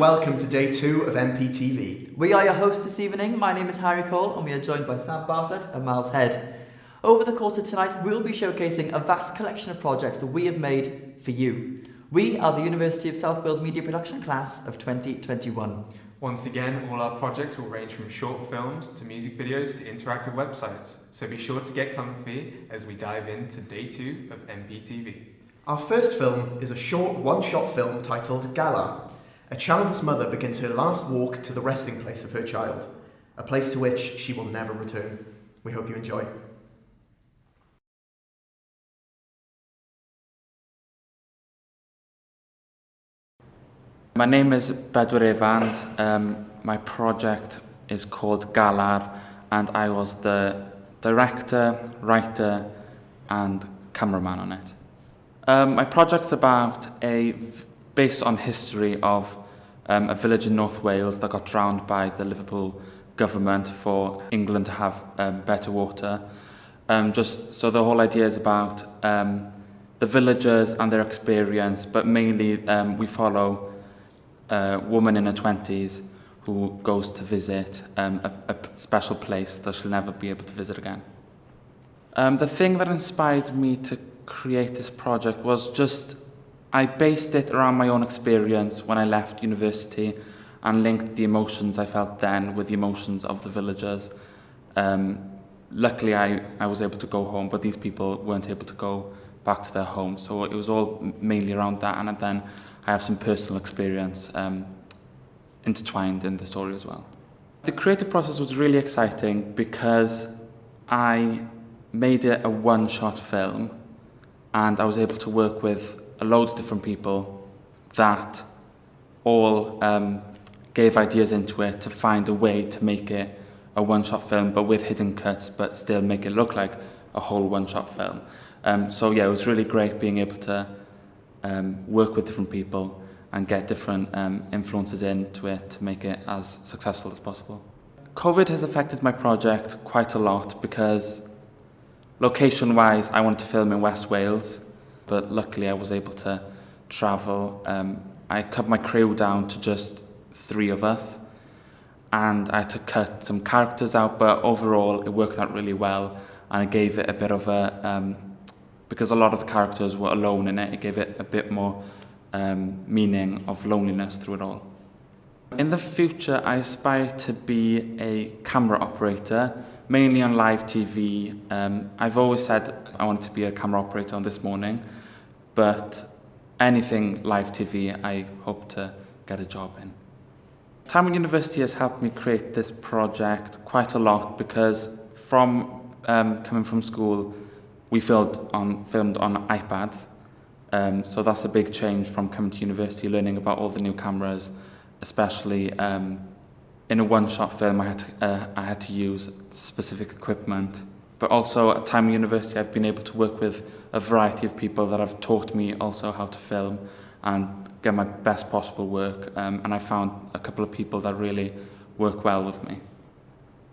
welcome to day 2 of MPTV. We are your hosts this evening. My name is Harry Cole and we are joined by Sam Bartlett and Miles Head. Over the course of tonight, we'll be showcasing a vast collection of projects that we have made for you. We are the University of South Wales Media Production class of 2021. Once again, all our projects will range from short films to music videos to interactive websites, so be sure to get comfy as we dive into day 2 of MPTV. Our first film is a short one-shot film titled Gala. A childless mother begins her last walk to the resting place of her child, a place to which she will never return. We hope you enjoy. My name is Bedwyr Evans. My project is called Galar, and I was the director, writer and cameraman on it. My project's based on history of a village in North Wales that got drowned by the Liverpool government for England to have better water. So the whole idea is about the villagers and their experience, but mainly we follow a woman in her 20s who goes to visit a special place that she'll never be able to visit again. The thing that inspired me to create this project was I based it around my own experience when I left university and linked the emotions I felt then with the emotions of the villagers. Luckily I was able to go home, but these people weren't able to go back to their home, so it was all mainly around that, and then I have some personal experience intertwined in the story as well. The creative process was really exciting because I made it a one-shot film, and I was able to work with a load of different people that all gave ideas into it to find a way to make it a one-shot film, but with hidden cuts, but still make it look like a whole one-shot film. So yeah, it was really great being able to work with different people and get different influences into it to make it as successful as possible. COVID has affected my project quite a lot because location-wise, I wanted to film in West Wales, but luckily I was able to travel. I cut my crew down to just 3 of us, and I had to cut some characters out, but overall it worked out really well, and it gave it a bit of because a lot of the characters were alone in it, it gave it a bit more meaning of loneliness through it all. In the future, I aspire to be a camera operator, mainly on live TV. I've always said I wanted to be a camera operator on This Morning, but anything live TV I hope to get a job in. Time at university has helped me create this project quite a lot because from coming from school, we filmed on iPads. So that's a big change from coming to university, learning about all the new cameras, especially in a one-shot film I had to use specific equipment. But also at time at university I've been able to work with a variety of people that have taught me also how to film and get my best possible work, and I found a couple of people that really work well with me.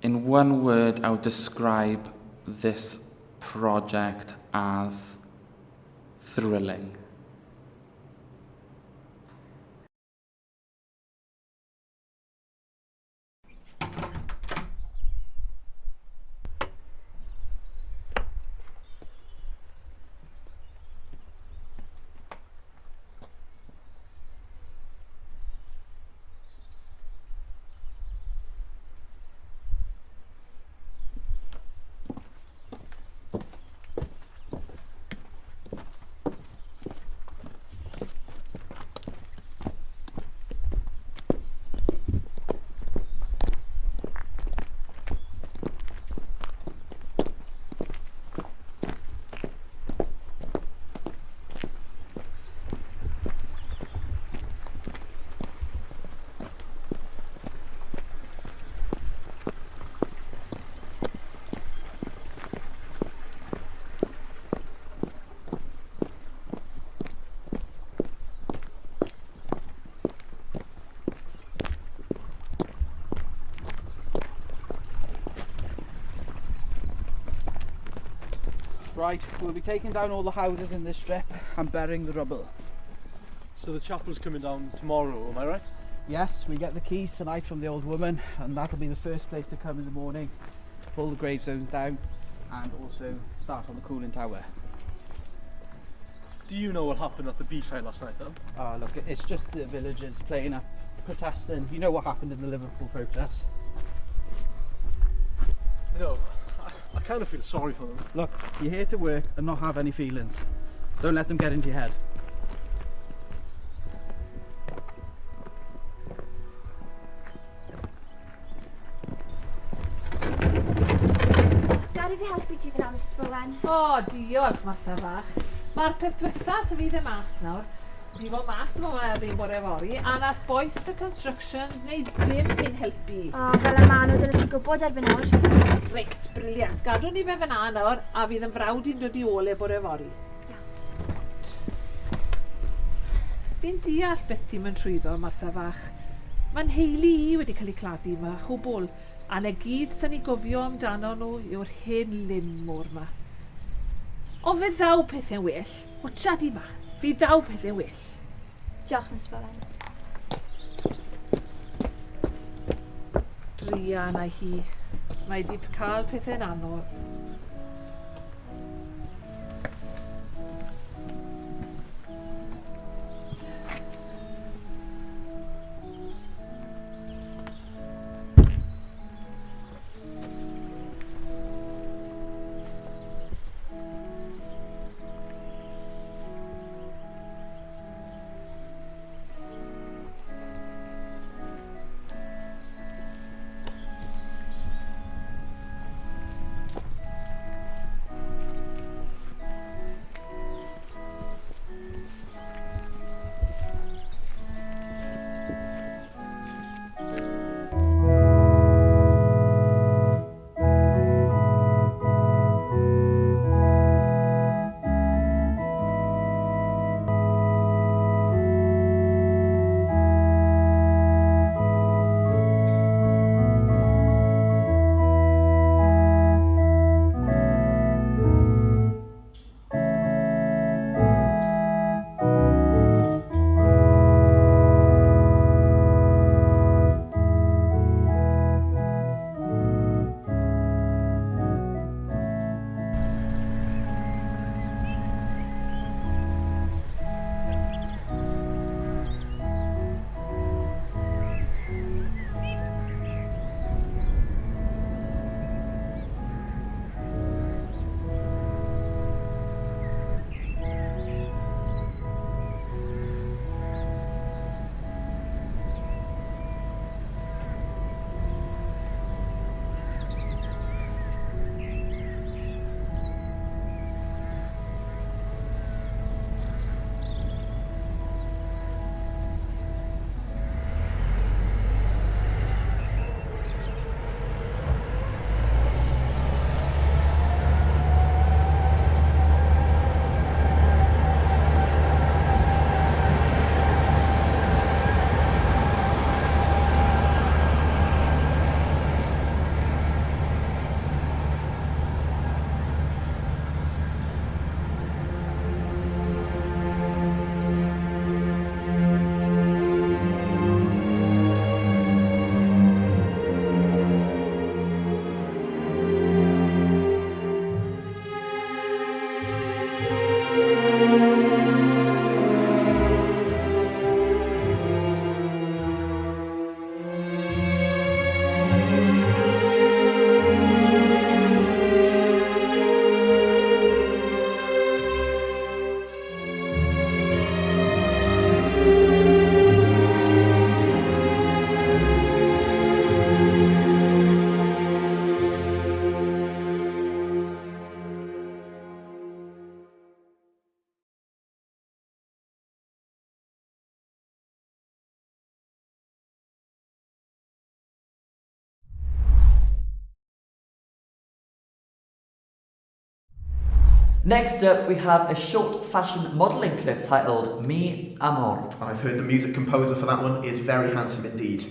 In one word, I would describe this project as thrilling. Right, we'll be taking down all the houses in this strip and burying the rubble. So the chapel's coming down tomorrow, am I right? Yes, we get the keys tonight from the old woman, and that'll be the first place to come in the morning, pull the gravestones down, and also start on the cooling tower. Do you know what happened at the B-side last night then? Look, it's just the villagers playing up, protesting. You know what happened in the Liverpool protests. You know, I kind of feel sorry for them. Look, you're here to work and not have any feelings. Don't let them get into your head. Gad i fi helpu ti fyna, Mrs Bowen. O, diolch, Martha fach. Mae'r peth diwetha sydd fi ddim mas nawr. Fi fod mas dim ond erbyn bore fori, a nath boys y constructions wneud dim cyn helpu. O, fel y man o dyle ti gwybod erbyn nawr. Reit, briliant. Gadw ni fe fyna nawr, a fydd yn frawd i'n dod i ole bore fori. Fi'n deall beth ti'n mynd trwyddo, Martha fach. Mae'n heili I wedi cael ei claddu yma, chwbl, a na gyd sy'n ei gofio amdano nhw yw'r hen lyn môr yma. Ond fe ddaw pethau'n well. Watcha di ma. Fi ddaw pethau'n well. Diolch, Mrs Bowen. Dria na hi. Mae di cael pethau'n anodd. Next up, we have a short fashion modelling clip titled Mi Amor. I've heard the music composer for that one is very handsome indeed.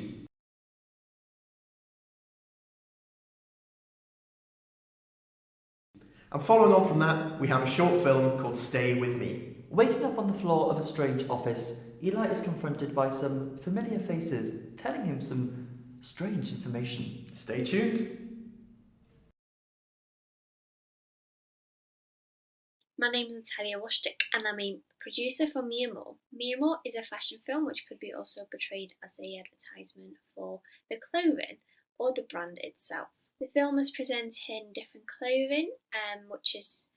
And following on from that, we have a short film called Stay With Me. Waking up on the floor of a strange office, Eli is confronted by some familiar faces telling him some strange information. Stay tuned. My name's Natalia Washtik and I'm a producer for Miamore. Miamore is a fashion film which could be also portrayed as an advertisement for the clothing or the brand itself. The film is presenting different clothing, which is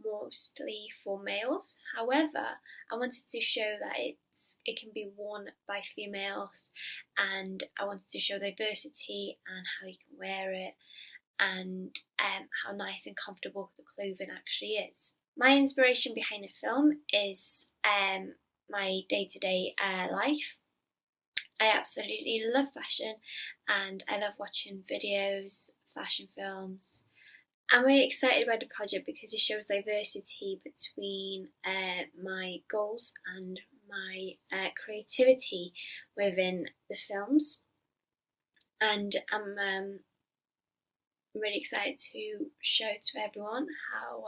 mostly for males. However, I wanted to show that it can be worn by females, and I wanted to show diversity and how you can wear it, and how nice and comfortable the clothing actually is. My inspiration behind the film is my day-to-day life. I absolutely love fashion and I love watching videos, fashion films. I'm really excited about the project because it shows diversity between my goals and my creativity within the films. And I'm really excited to show to everyone how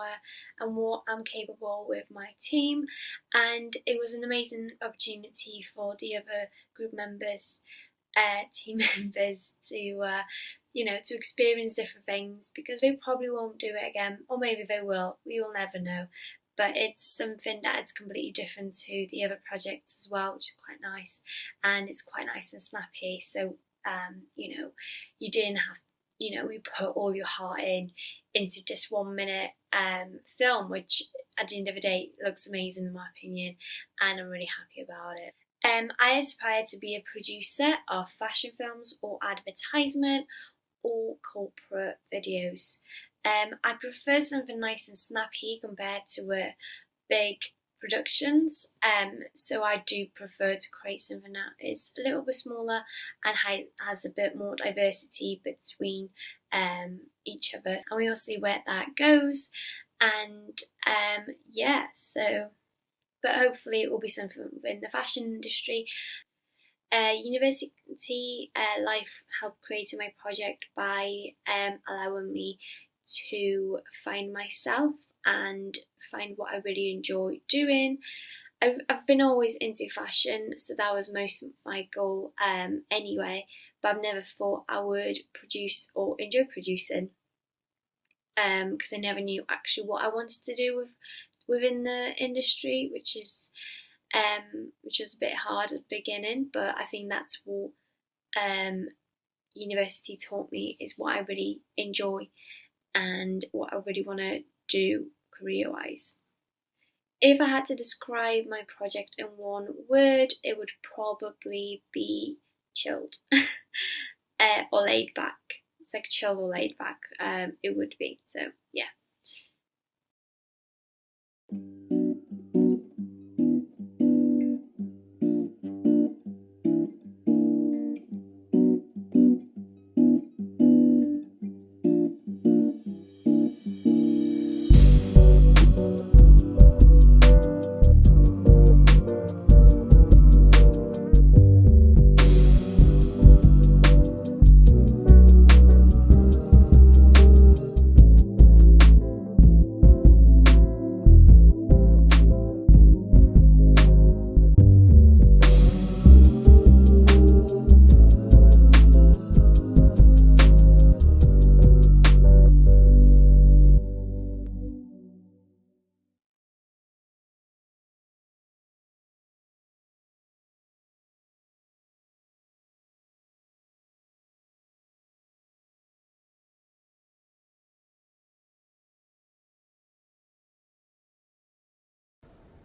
and what I'm capable with my team, and it was an amazing opportunity for the other group members, team members, to to experience different things, because they probably won't do it again, or maybe they will, we will never know, but it's something that's completely different to the other projects as well, which is quite nice, and it's quite nice and snappy. So you didn't have we put all your heart into this 1 minute film, which at the end of the day looks amazing in my opinion, and I'm really happy about it. I aspire to be a producer of fashion films or advertisement or corporate videos. I prefer something nice and snappy compared to big productions, so I do prefer to create something that is a little bit smaller and has a bit more diversity between each other, and we'll see where that goes. And but hopefully it will be something within the fashion industry. University life helped creating my project by allowing me to find myself and find what I really enjoy doing. I've been always into fashion, so that was most of my goal anyway, but I've never thought I would produce or enjoy producing, because I never knew actually what I wanted to do within the industry, which was a bit hard at the beginning, but I think that's what university taught me, is what I really enjoy and what I really want to do career-wise. If I had to describe my project in one word, it would probably be chilled or laid back. It's like chilled or laid back, it would be, so yeah.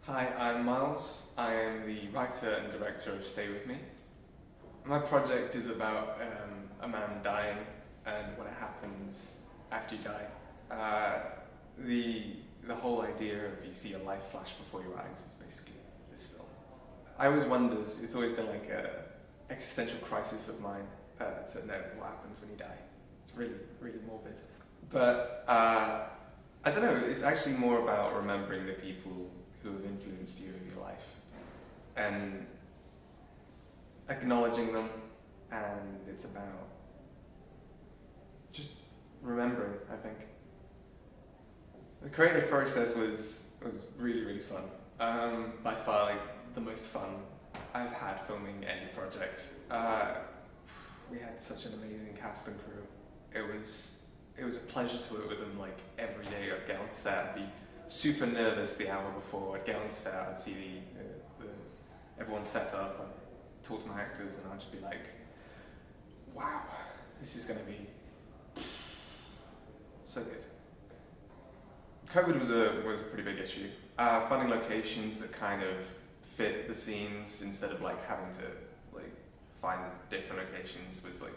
Hi, I'm Miles. I am the writer and director of Stay With Me. My project is about a man dying and what happens after you die. The whole idea of you see your life flash before your eyes is basically this film. I always wondered, it's always been like an existential crisis of mine to know what happens when you die. It's really, really morbid. But I don't know, it's actually more about remembering the people who have influenced you in your life and acknowledging them, and it's about just remembering, I think. The creative process was really, really fun. By far, like, the most fun I've had filming any project. We had such an amazing cast and crew. It was a pleasure to work with them. Like, every day I'd get on set, I'd be super nervous the hour before. I'd get on set, I'd see everyone set up, I'd talk to my actors, and I'd just be like, wow, this is going to be so good. COVID was a pretty big issue. Finding locations that kind of fit the scenes instead of like having to like find different locations was like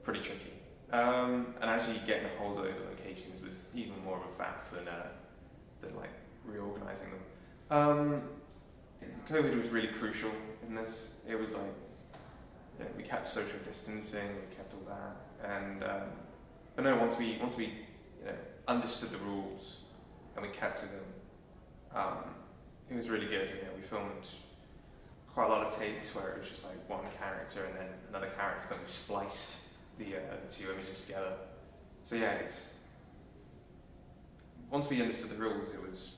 pretty tricky. And actually getting a hold of those locations was even more of a faff than like reorganizing them. COVID was really crucial in this. It was like, you know, we kept social distancing, we kept all that, and but no, once we you know, understood the rules and we kept to them, it was really good. You know, we filmed quite a lot of takes where it was just like one character and then another character that we spliced the two images together. So yeah, once we understood the rules, it was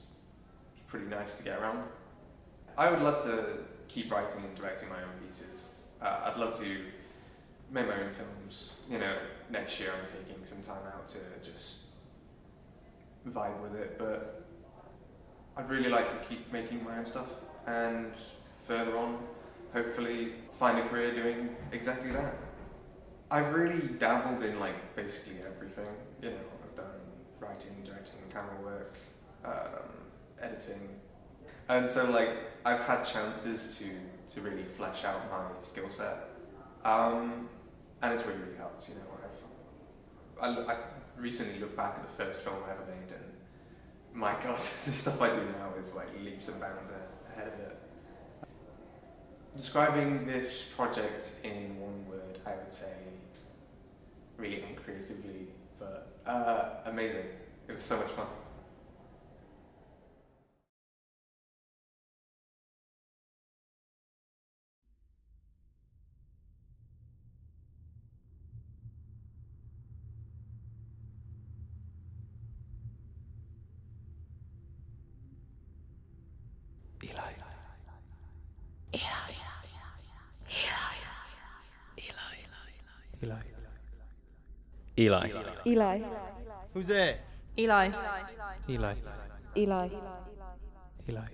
pretty nice to get around. I would love to keep writing and directing my own pieces. I'd love to make my own films. You know, next year I'm taking some time out to just vibe with it, but I'd really like to keep making my own stuff and further on, hopefully find a career doing exactly that. I've really dabbled in like basically everything. You know, I've done writing, directing, camera work, editing, and so like I've had chances to really flesh out my skill set, and it's really helped. You know, I recently looked back at the first film I ever made, and my God, the stuff I do now is like leaps and bounds ahead of it. Describing this project in one word, I would say really uncreatively, but amazing. It was so much fun. Eli. Who's there? Eli. Eli. Eli. Eli. Eli?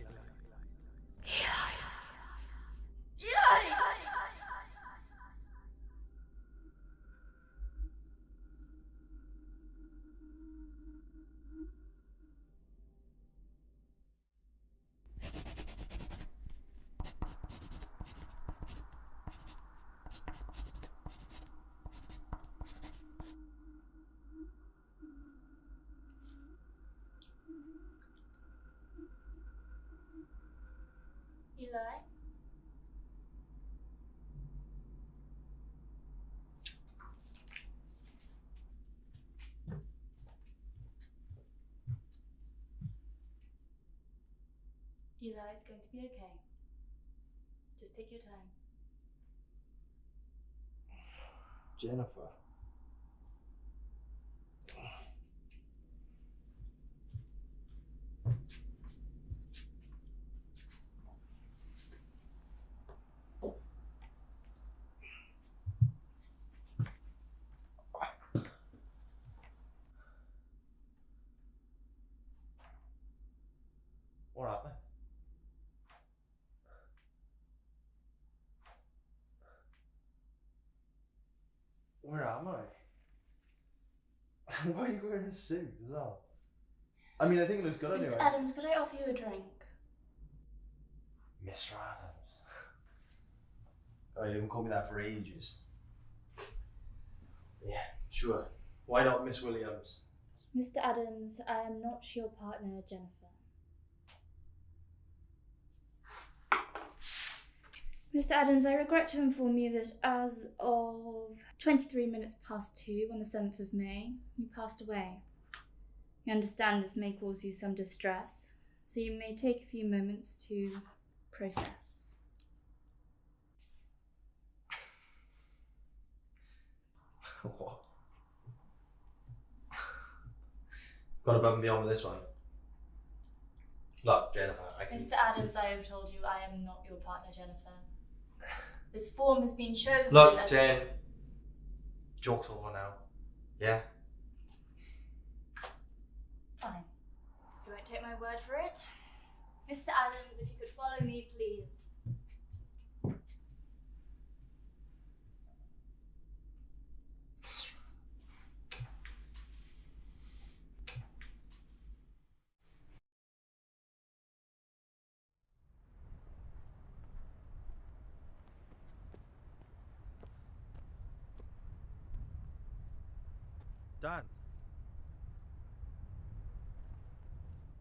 Eli, it's going to be okay. Just take your time. Jennifer. What happened? Where am I? Why are you wearing a suit as well? I mean, I think it looks good anyway. Mr. Adams, could I offer you a drink? Mr. Adams. Oh, you haven't called me that for ages. Yeah, sure. Why not Miss Williams? Mr. Adams, I am not your partner, Jennifer. Mr. Adams, I regret to inform you that as of 23 minutes past 2 on the 7th of May, you passed away. I understand this may cause you some distress, so you may take a few moments to process. What? Gone above and beyond with this one. Look, Jennifer, I Mr. Adams, I have told you I am not your partner, Jennifer. This form has been chosen Look, as... Jen. Joke's over now. Yeah? Fine. You won't take my word for it. Mr. Adams, if you could follow me, please. Dan.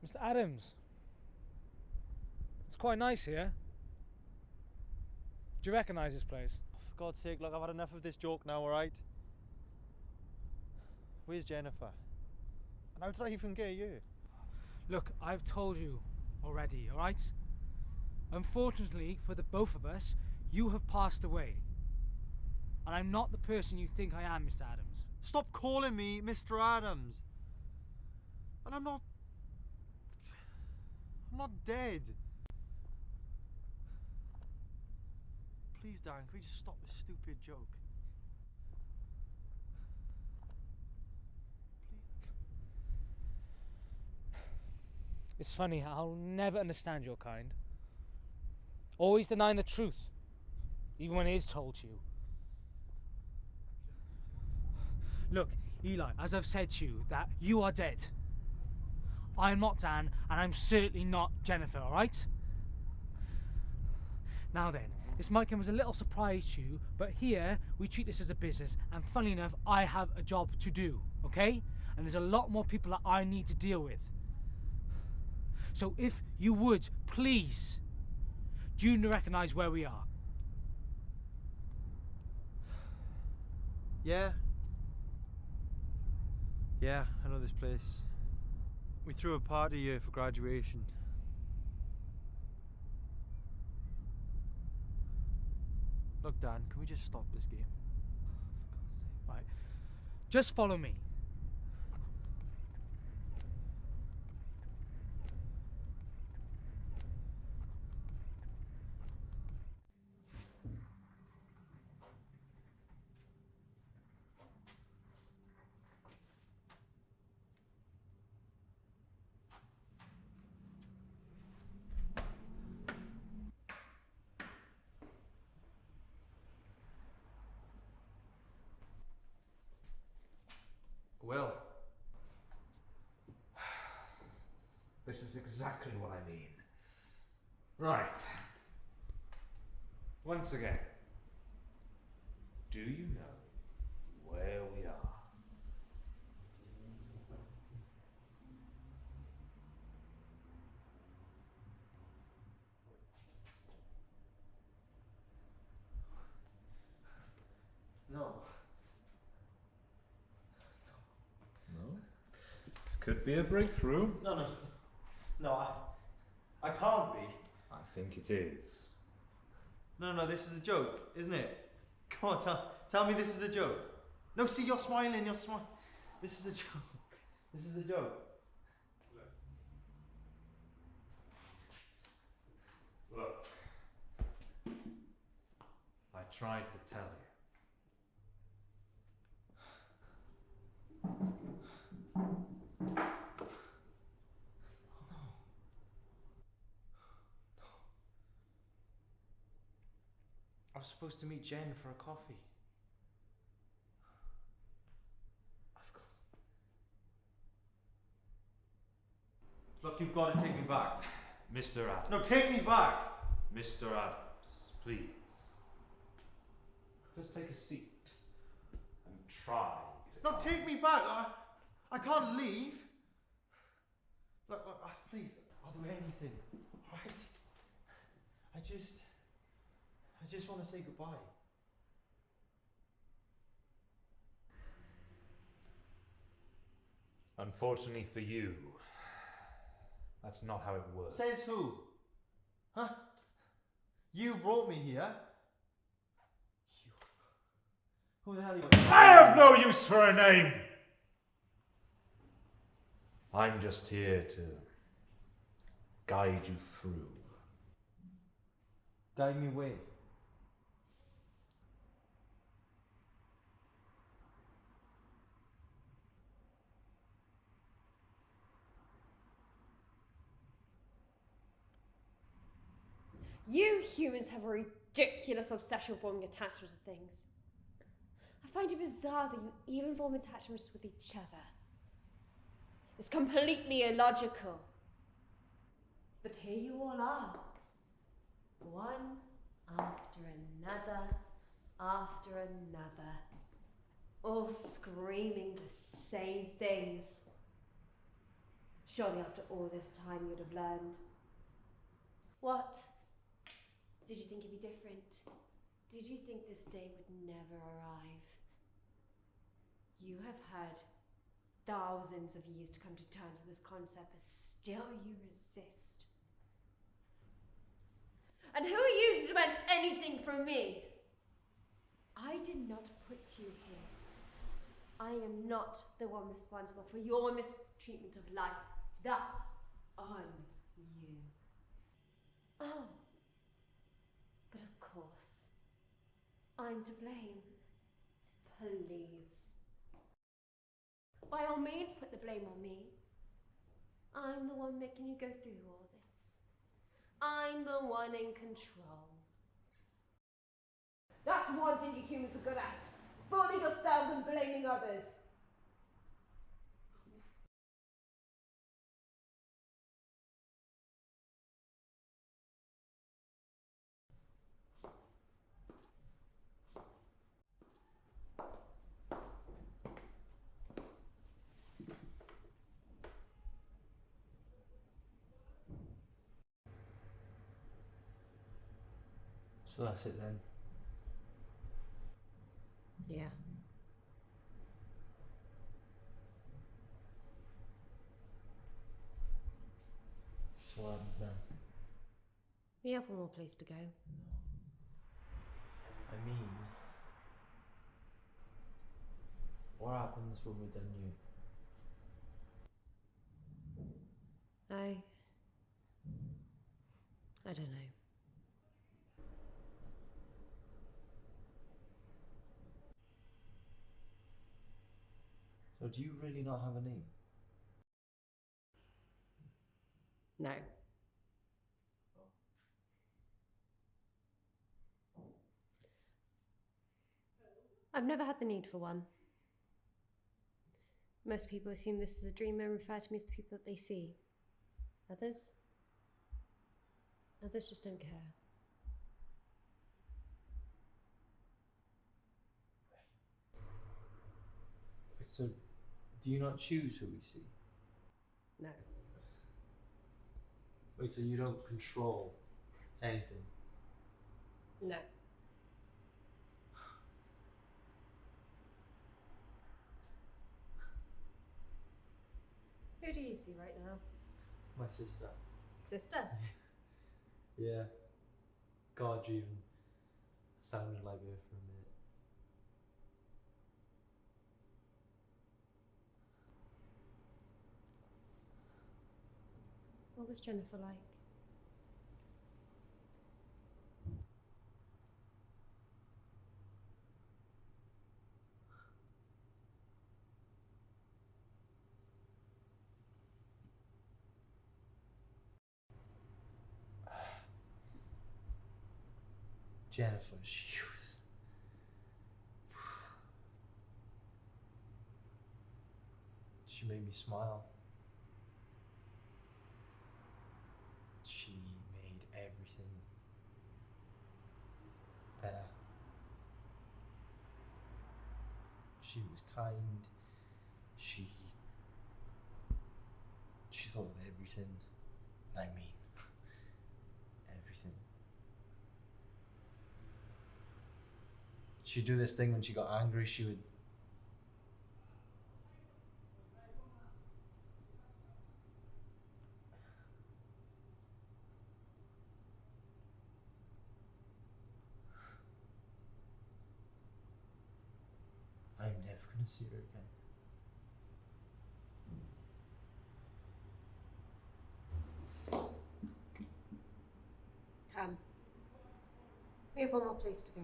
Mr. Adams, it's quite nice here. Do you recognise this place? For God's sake, look, I've had enough of this joke now, alright? Where's Jennifer? And how did I even get you? Look, I've told you already, alright? Unfortunately for the both of us, you have passed away. And I'm not the person you think I am, Mr. Adams. Stop calling me Mr. Adams. And I'm not dead. Please, Dan, can we just stop this stupid joke? It's funny how I'll never understand your kind. Always denying the truth, even when it is told to you. Look, Eli, as I've said to you, that you are dead. I am not Dan, and I'm certainly not Jennifer, alright? Now then, this might come as a little surprise to you, but here we treat this as a business, and funnily enough, I have a job to do, okay? And there's a lot more people that I need to deal with. So if you would, please, do you recognise where we are? Yeah, I know this place. We threw a party here for graduation. Look, Dan, can we just stop this game? For God's sake. Right. Just follow me. Well, this is exactly what I mean. Right. Once again, do you know where we are? No. This could be a breakthrough. No, I can't be. I think it is. No, this is a joke, isn't it? Come on, tell me this is a joke. No, see, you're smiling, This is a joke. This is a joke. Look, I tried to tell you. I was supposed to meet Jen for a coffee. I've got... Look, you've got to take me back. Mr. Adams. No, take me back! Mr. Adams, please. Just take a seat and try. No, take me back! I can't leave. Look, please, I'll do anything. Alright? I just want to say goodbye. Unfortunately for you, that's not how it works. Says who? Huh? You brought me here. You. Who the hell are you? I have no use for a name! I'm just here to guide you through. Guide me where? You humans have a ridiculous obsession with forming attachments with things. I find it bizarre that you even form attachments with each other. It's completely illogical. But here you all are. One after another. All screaming the same things. Surely after all this time you'd have learned. What? Did you think it'd be different? Did you think this day would never arrive? You have had thousands of years to come to terms with this concept, but still you resist. And who are you to demand anything from me? I did not put you here. I am not the one responsible for your mistreatment of life. That's on you. Oh. But of course, I'm to blame. Please. By all means, put the blame on me. I'm the one making you go through all this. I'm the one in control. That's one thing you humans are good at. Spoiling yourselves and blaming others. So that's it then. Yeah. So what happens now? We have one more place to go. I mean, what happens when we're done here? I don't know. So do you really not have a name? No. I've never had the need for one. Most people assume this is a dream and refer to me as the people that they see. Others just don't care. So, do you not choose who we see? No. Wait, so you don't control anything? No. Who do you see right now? My sister. Sister? Yeah. God, you even sounded like her for a minute. What was Jennifer like? Jennifer, she was... She made me smile. She made everything better. She was kind. She thought of everything. I mean, everything. She'd do this thing when she got angry, she would... I'm never gonna see her again. We have one more place to go.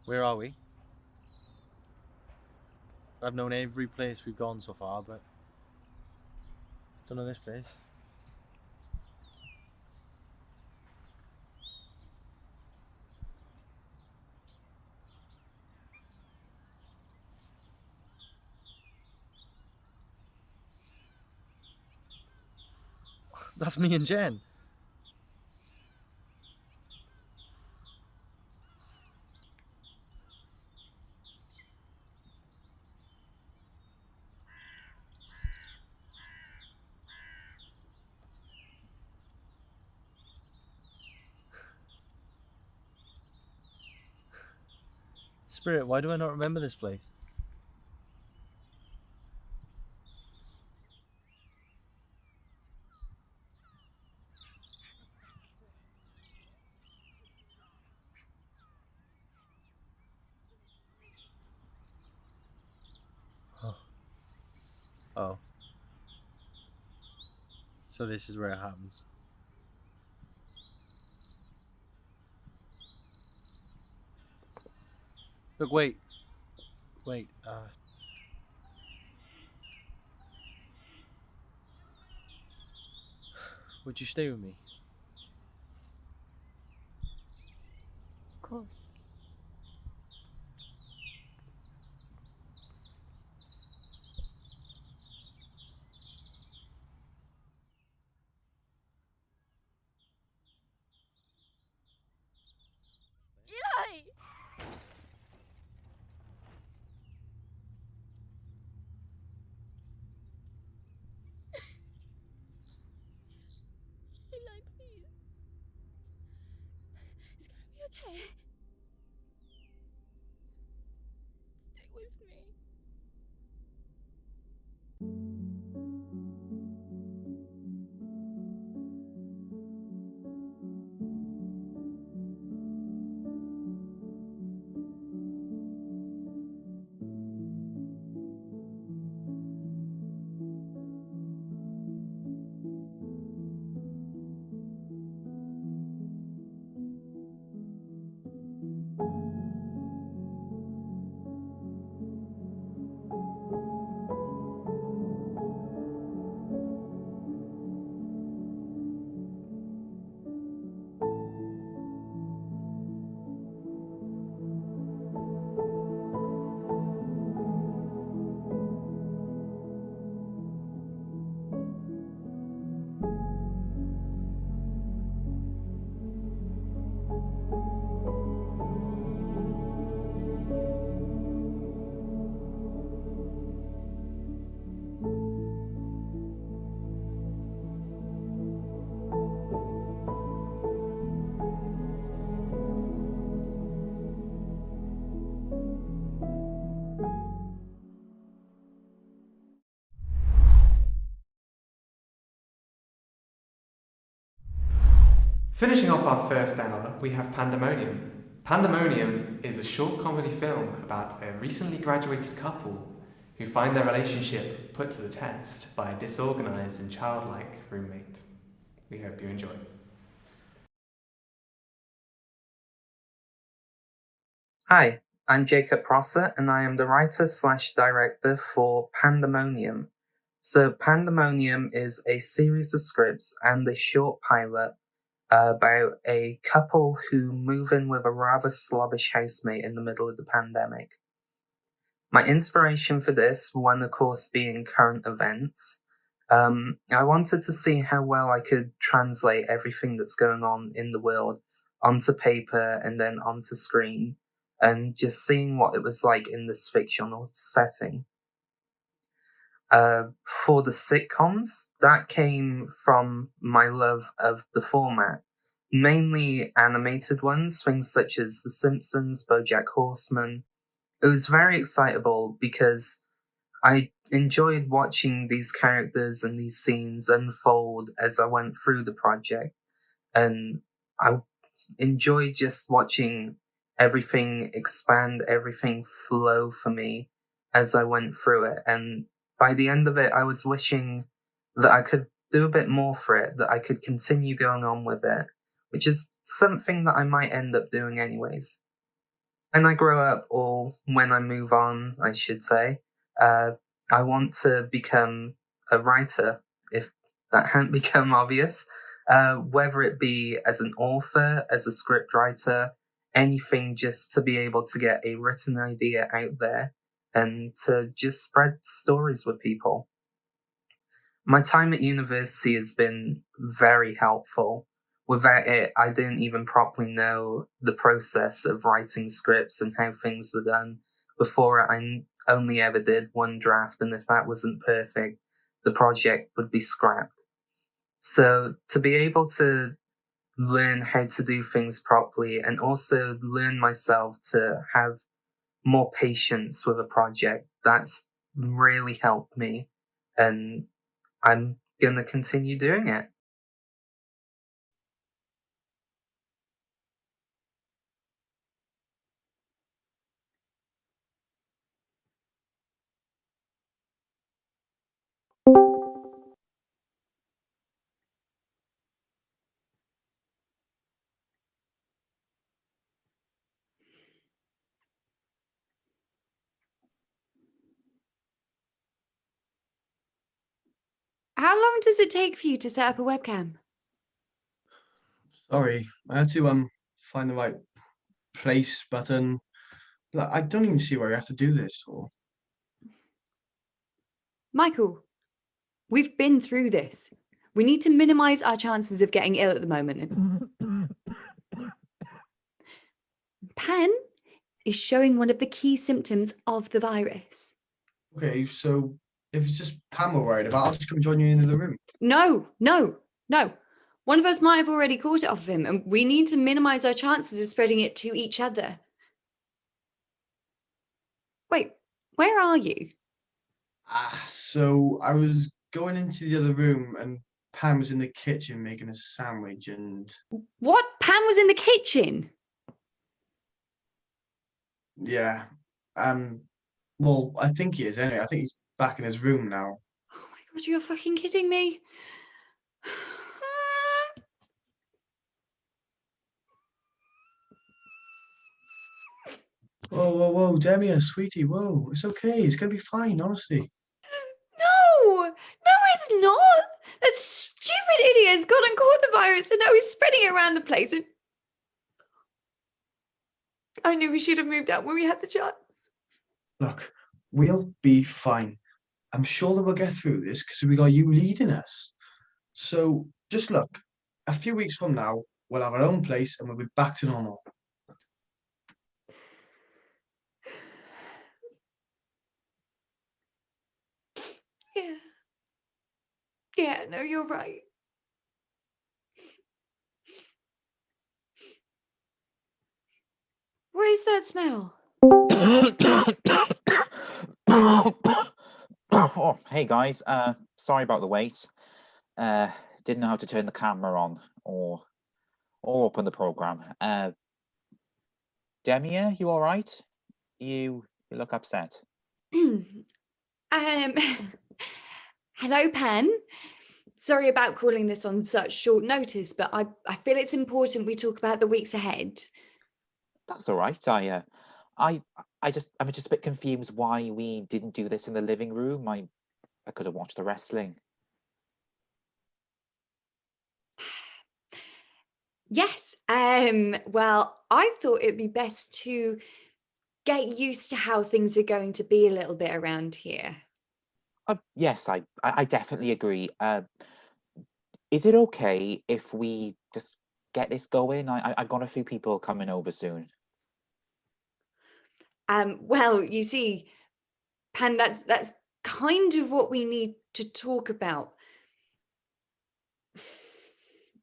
Where are we? I've known every place we've gone so far, but don't know this place. That's me and Jen. Spirit, why do I not remember this place? Oh. Oh. So this is where it happens. Look, wait. Wait, would you stay with me? Of course. Eli! Eli, please. It's gonna be okay. Stay with me. Finishing off our first hour, we have Pandemonium. Pandemonium is a short comedy film about a recently graduated couple who find their relationship put to the test by a disorganised and childlike roommate. We hope you enjoy. Hi, I'm Jacob Prosser, and I am the writer/director for Pandemonium. So Pandemonium is a series of scripts and a short pilot about a couple who move in with a rather slobbish housemate in the middle of the pandemic. My inspiration for this, one of course being current events. I wanted to see how well I could translate everything that's going on in the world onto paper and then onto screen, and just seeing what it was like in this fictional setting. For the sitcoms, that came from my love of the format. Mainly animated ones, things such as The Simpsons, BoJack Horseman. It was very excitable because I enjoyed watching these characters and these scenes unfold as I went through the project. And I enjoyed just watching everything expand, everything flow for me as I went through it. And by the end of it, I was wishing that I could do a bit more for it, that I could continue going on with it, which is something that I might end up doing anyways. When I grow up, or when I move on, I should say, I want to become a writer, if that hadn't become obvious, whether it be as an author, as a script writer, anything just to be able to get a written idea out there and to just spread stories with people. My time at university has been very helpful. Without it, I didn't even properly know the process of writing scripts and how things were done. Before I only ever did one draft, and if that wasn't perfect, the project would be scrapped. So to be able to learn how to do things properly and also learn myself to have more patience with a project, that's really helped me. And I'm going to continue doing it. How long does it take for you to set up a webcam? Sorry, I had to find the right place button. Like, I don't even see where I have to do this for. Michael, we've been through this. We need to minimize our chances of getting ill at the moment. Pan is showing one of the key symptoms of the virus. Okay, so if it's just Pam we're worried about, I'll just come join you in the room. No. One of us might have already caught it off of him, and we need to minimize our chances of spreading it to each other. Wait, where are you? So I was going into the other room and Pam was in the kitchen making a sandwich and... What? Pan was in the kitchen? Yeah. Well, I think he is anyway. I think he's back in his room now. Oh my god, you're fucking kidding me. Whoa, Demia, sweetie, whoa. It's okay. It's gonna be fine, honestly. No, it's not. That stupid idiot has gone and caught the virus and now he's spreading it around the place. And I knew we should have moved out when we had the chance. Look, we'll be fine. I'm sure that we'll get through this because we got you leading us. So just look, a few weeks from now, we'll have our own place and we'll be back to normal. Yeah, no, you're right. What is that smell? Oh, hey guys, sorry about the wait. Didn't know how to turn the camera on or open the program. Demia, you all right? You look upset. Hello, Pen. Sorry about calling this on such short notice, but I feel it's important we talk about the weeks ahead. That's all right. I'm just a bit confused why we didn't do this in the living room. I could have watched the wrestling. Yes. Well, I thought it'd be best to get used to how things are going to be a little bit around here. Yes, I definitely agree. Is it okay if we just get this going? I've got a few people coming over soon. Well, you see, Pan, that's kind of what we need to talk about.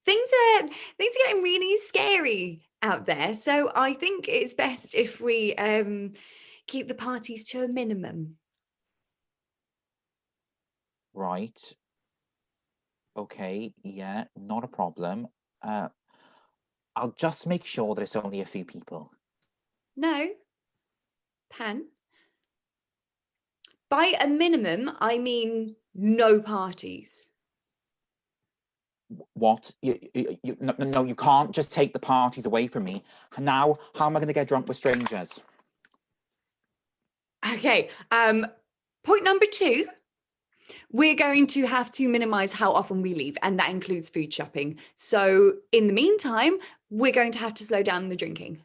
Things are getting really scary out there, so I think it's best if we keep the parties to a minimum. Right. Okay, yeah, not a problem. I'll just make sure that it's only a few people. No, Pan. By a minimum, I mean no parties. What? No, you can't just take the parties away from me. Now, how am I going to get drunk with strangers? Okay, point number 2, we're going to have to minimize how often we leave, and that includes food shopping. So in the meantime, we're going to have to slow down the drinking.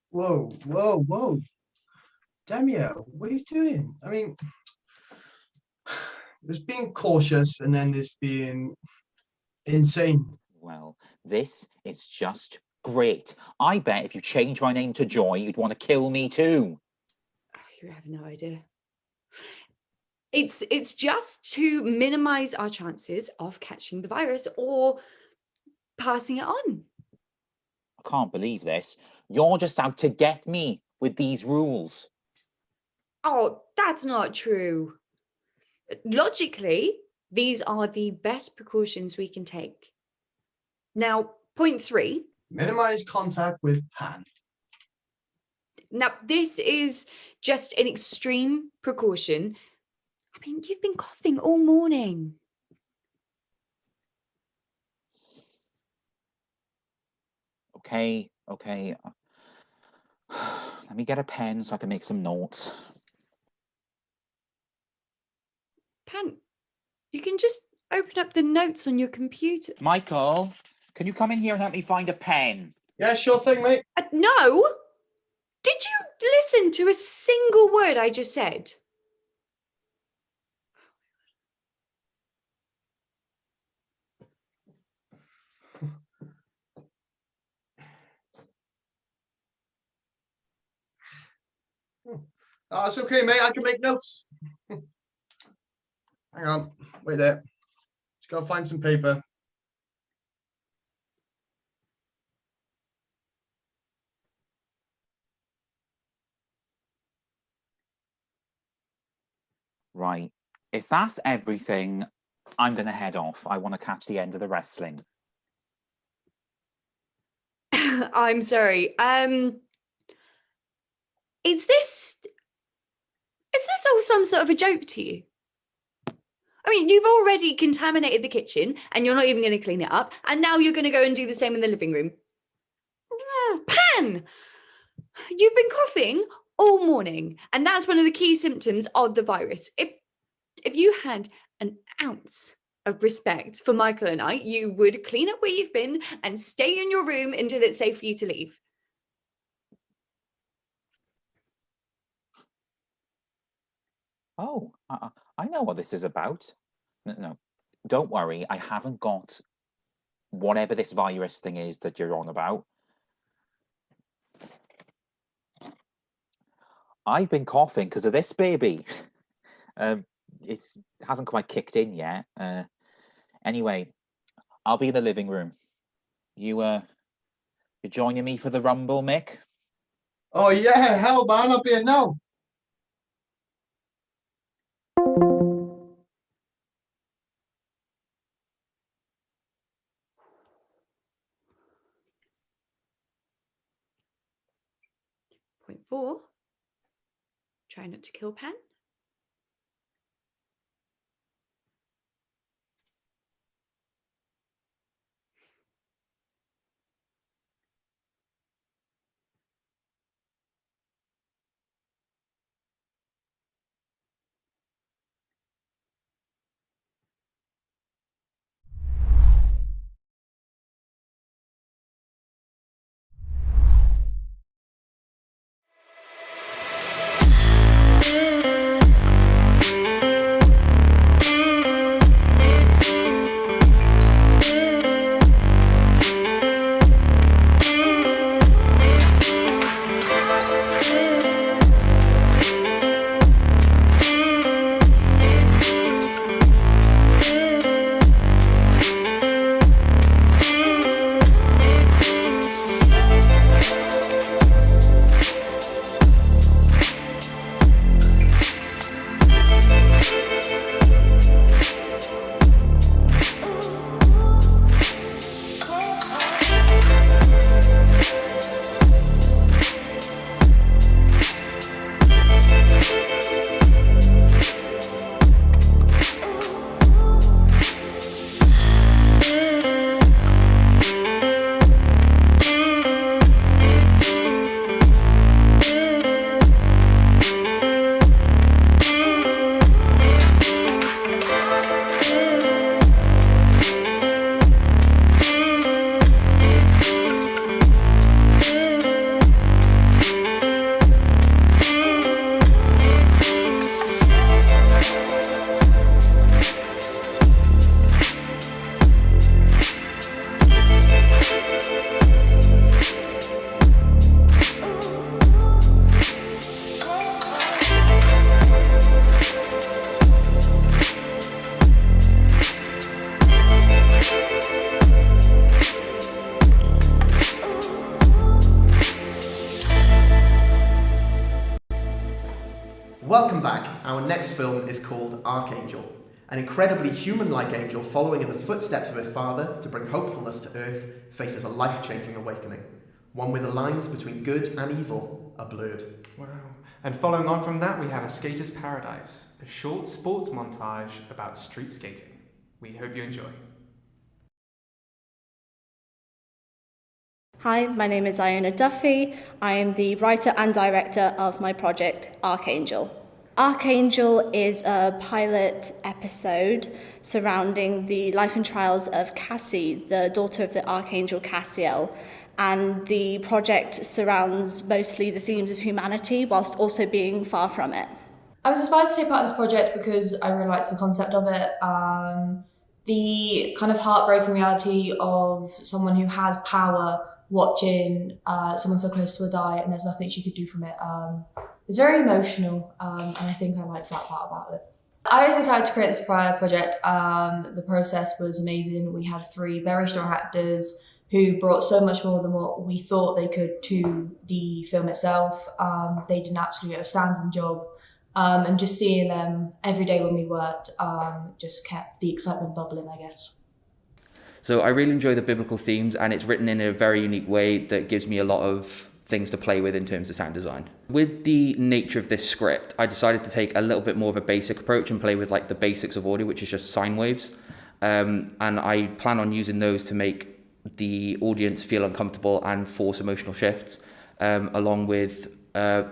Whoa, whoa, whoa. Demio, what are you doing? I mean, there's being cautious and then there's being insane. Well, this is just great. I bet if you change my name to Joy, you'd want to kill me too. You have no idea. It's just to minimize our chances of catching the virus or passing it on. I can't believe this. You're just out to get me with these rules. Oh, that's not true. Logically, these are the best precautions we can take. Now, point 3. Minimize contact with Pan. Now, this is just an extreme precaution. I mean, you've been coughing all morning. Okay. Let me get a pen so I can make some notes. Pan, you can just open up the notes on your computer. Michael, can you come in here and help me find a pen? Yeah, sure thing, mate. No! Did you listen to a single word I just said? Oh, it's okay, mate. I can make notes. Hang on. Wait there. Just gotta find some paper. Right. If that's everything, I'm going to head off. I want to catch the end of the wrestling. I'm sorry. Is this all some sort of a joke to you? I mean, you've already contaminated the kitchen and you're not even going to clean it up, and now you're going to go and do the same in the living room. Pan, you've been coughing all morning, and that's one of the key symptoms of the virus. If you had an ounce of respect for Michael and I, you would clean up where you've been and stay in your room until it's safe for you to leave. Oh, I know what this is about. No, don't worry. I haven't got whatever this virus thing is that you're on about. I've been coughing because of this, baby. It hasn't quite kicked in yet. Anyway, I'll be in the living room. You're joining me for the rumble, Mick? Oh yeah, hell man, I'll be here now. Point 4, try not to kill Pan. Welcome back. Our next film is called Archangel, an incredibly human-like angel following in the footsteps of her father to bring hopefulness to Earth faces a life-changing awakening, one where the lines between good and evil are blurred. Wow. And following on from that, we have A Skater's Paradise, a short sports montage about street skating. We hope you enjoy. Hi, my name is Iona Duffy. I am the writer and director of my project, Archangel. Archangel is a pilot episode surrounding the life and trials of Cassie, the daughter of the Archangel Cassiel, and the project surrounds mostly the themes of humanity whilst also being far from it. I was inspired to take part in this project because I really liked the concept of it. The kind of heartbreaking reality of someone who has power watching someone so close to her die and there's nothing she could do from it. It's very emotional, and I think I liked that part about it. I was excited to create this project. The process was amazing. We had 3 very strong actors who brought so much more than what we thought they could to the film itself. They did an absolutely outstanding job. And just seeing them every day when we worked just kept the excitement bubbling, I guess. So I really enjoy the biblical themes, and it's written in a very unique way that gives me a lot of things to play with in terms of sound design. With the nature of this script, I decided to take a little bit more of a basic approach and play with like the basics of audio, which is just sine waves. And I plan on using those to make the audience feel uncomfortable and force emotional shifts, along with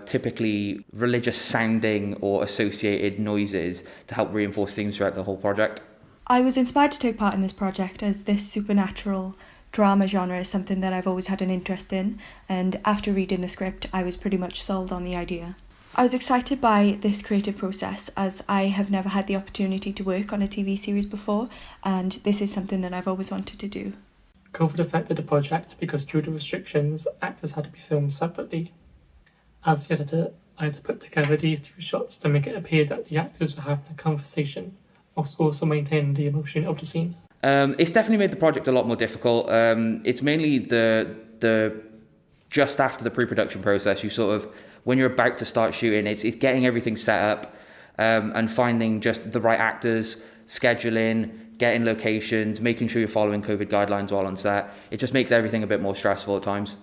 typically religious sounding or associated noises to help reinforce themes throughout the whole project. I was inspired to take part in this project as this supernatural drama genre is something that I've always had an interest in, and after reading the script I was pretty much sold on the idea. I was excited by this creative process as I have never had the opportunity to work on a TV series before, and this is something that I've always wanted to do. COVID affected the project because due to restrictions, actors had to be filmed separately. As the editor, I had to put together these 2 shots to make it appear that the actors were having a conversation, whilst also maintaining the emotion of the scene. It's definitely made the project a lot more difficult. It's mainly the just after the pre-production process, you sort of, when you're about to start shooting, it's getting everything set up and finding just the right actors, scheduling, getting locations, making sure you're following COVID guidelines while on set. It just makes everything a bit more stressful at times.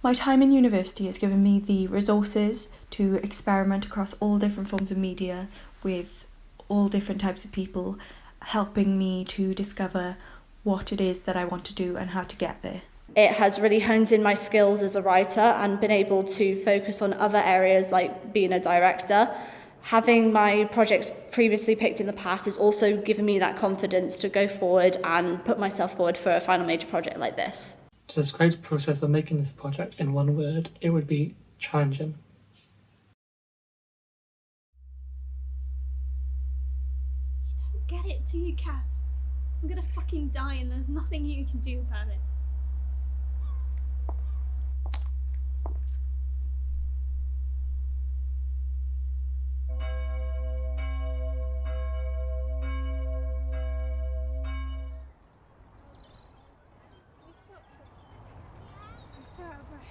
My time in university has given me the resources to experiment across all different forms of media with all different types of people, helping me to discover what it is that I want to do and how to get there. It has really honed in my skills as a writer and been able to focus on other areas like being a director. Having my projects previously picked in the past has also given me that confidence to go forward and put myself forward for a final major project like this. To describe the process of making this project in one word, it would be challenging. Get it, do you, Cass? I'm gonna fucking die and there's nothing you can do about it. I'm so out of breath.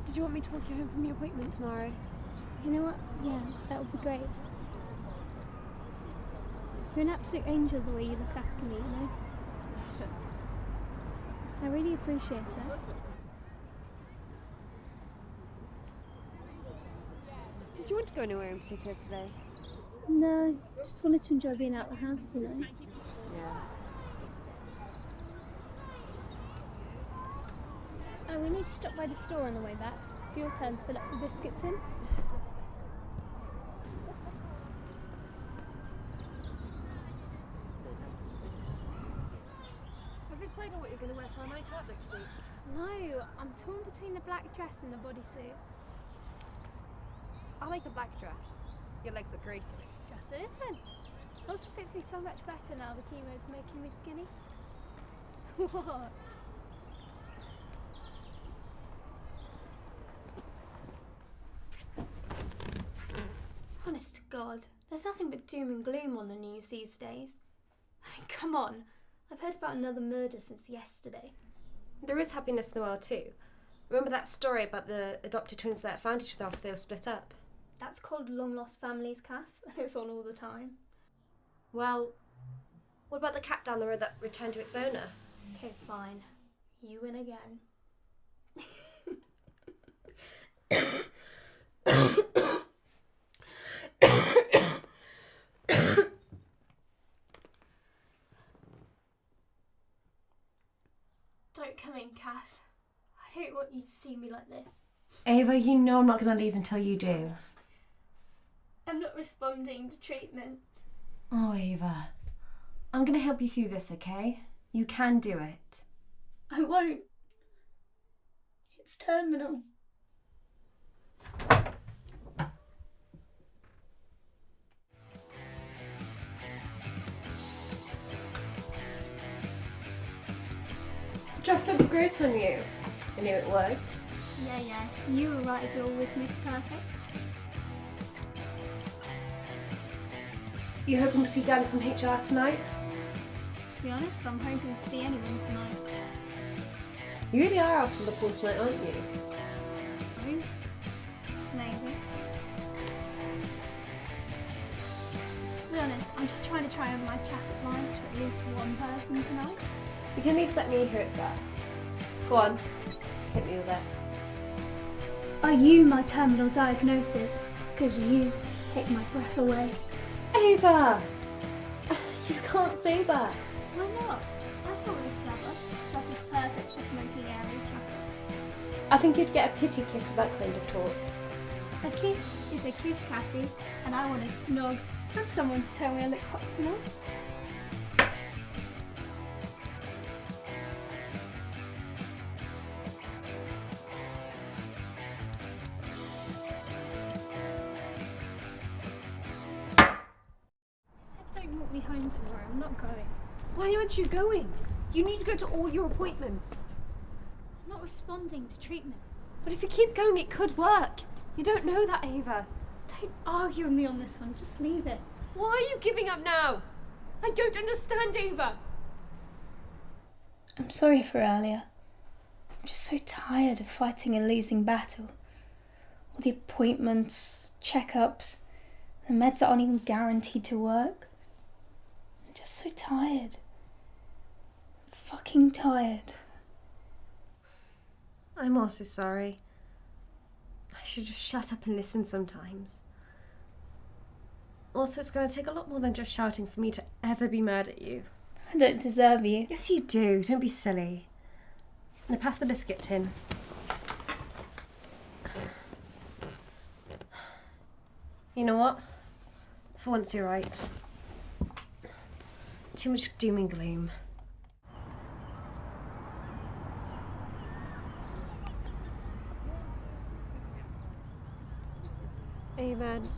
Did you want me to walk you home from your appointment tomorrow? You know what? Yeah, that would be great. You're an absolute angel the way you look after me, you know? I really appreciate it. Did you want to go anywhere in particular today? No, just wanted to enjoy being out of the house, you know? Yeah. Oh, we need to stop by the store on the way back. It's your turn to fill up the biscuit tin. Have you decided what you're going to wear for a night out next week? No, I'm torn between the black dress and the bodysuit. I like the black dress. Your legs look great in it. Dress it is then. It also fits me so much better now the chemo's making me skinny. What? Honest to God, there's nothing but doom and gloom on the news these days. I mean, come on. I've heard about another murder since yesterday. There is happiness in the world too. Remember that story about the adopted twins that found each other after they were split up? That's called Long Lost Families, Cass, and it's on all the time. Well, what about the cat down the road that returned to its owner? Okay, fine. You win again. Don't come in, Cass. I don't want you to see me like this. Ava, you know I'm not going to leave until you do. I'm not responding to treatment. Oh, Ava. I'm going to help you through this, okay? You can do it. I won't. It's terminal. Dress looks great on you. I knew it would. Yeah. You were right as always, Miss Perfect. You hoping to see Dan from HR tonight? To be honest, I'm hoping to see anyone tonight. You really are out on the pool tonight, aren't you? Maybe. To be honest, I'm just trying to triangle my chatted lines to at least one person tonight. You can at least let me hear it first. Go on, hit me with it. Are you my terminal diagnosis? Because you take my breath away. Ava! You can't say that. Why not? I thought it was clever. That's as perfect for smoking airy chatters. I think you'd get a pity kiss with that kind of talk. A kiss is a kiss, Cassie, and I want a snog and someone to tell me I look hot tonight. Don't walk me home tomorrow. I'm not going. Why aren't you going? You need to go to all your appointments. I'm not responding to treatment. But if you keep going, it could work. You don't know that, Ava. Don't argue with me on this one. Just leave it. Why are you giving up now? I don't understand, Ava. I'm sorry for earlier. I'm just so tired of fighting a losing battle. All the appointments, checkups, the meds that aren't even guaranteed to work. I'm just so tired. Fucking tired. I'm also sorry. I should just shut up and listen sometimes. Also, it's going to take a lot more than just shouting for me to ever be mad at you. I don't deserve you. Yes, you do. Don't be silly. Now pass the biscuit tin. You know what? For once you're right. Too much doom and gloom. Amen.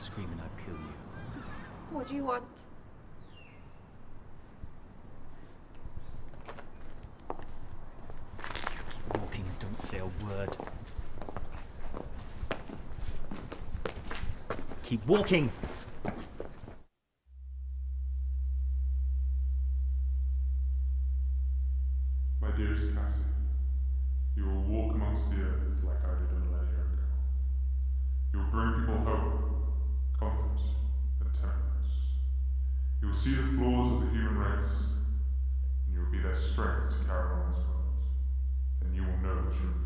Screaming I'd kill you. What do you want? Keep walking and don't say a word. Keep walking! My dearest Cassie, you will walk amongst the earth like I did a millennia ago. You will bring people hope, comfort, and temperance. You will see the flaws of the human race, and you will be their strength to carry on this world. And you will know the truth.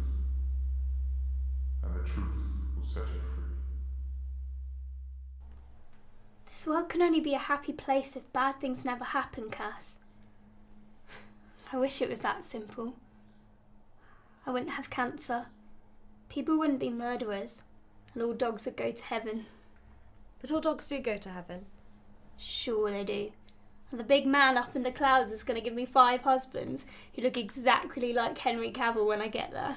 And the truth will set you free. This world can only be a happy place if bad things never happen, Cass. I wish it was that simple. I wouldn't have cancer. People wouldn't be murderers. And all dogs would go to heaven. But all dogs do go to heaven. Sure they do. And the big man up in the clouds is going to give me 5 husbands who look exactly like Henry Cavill when I get there.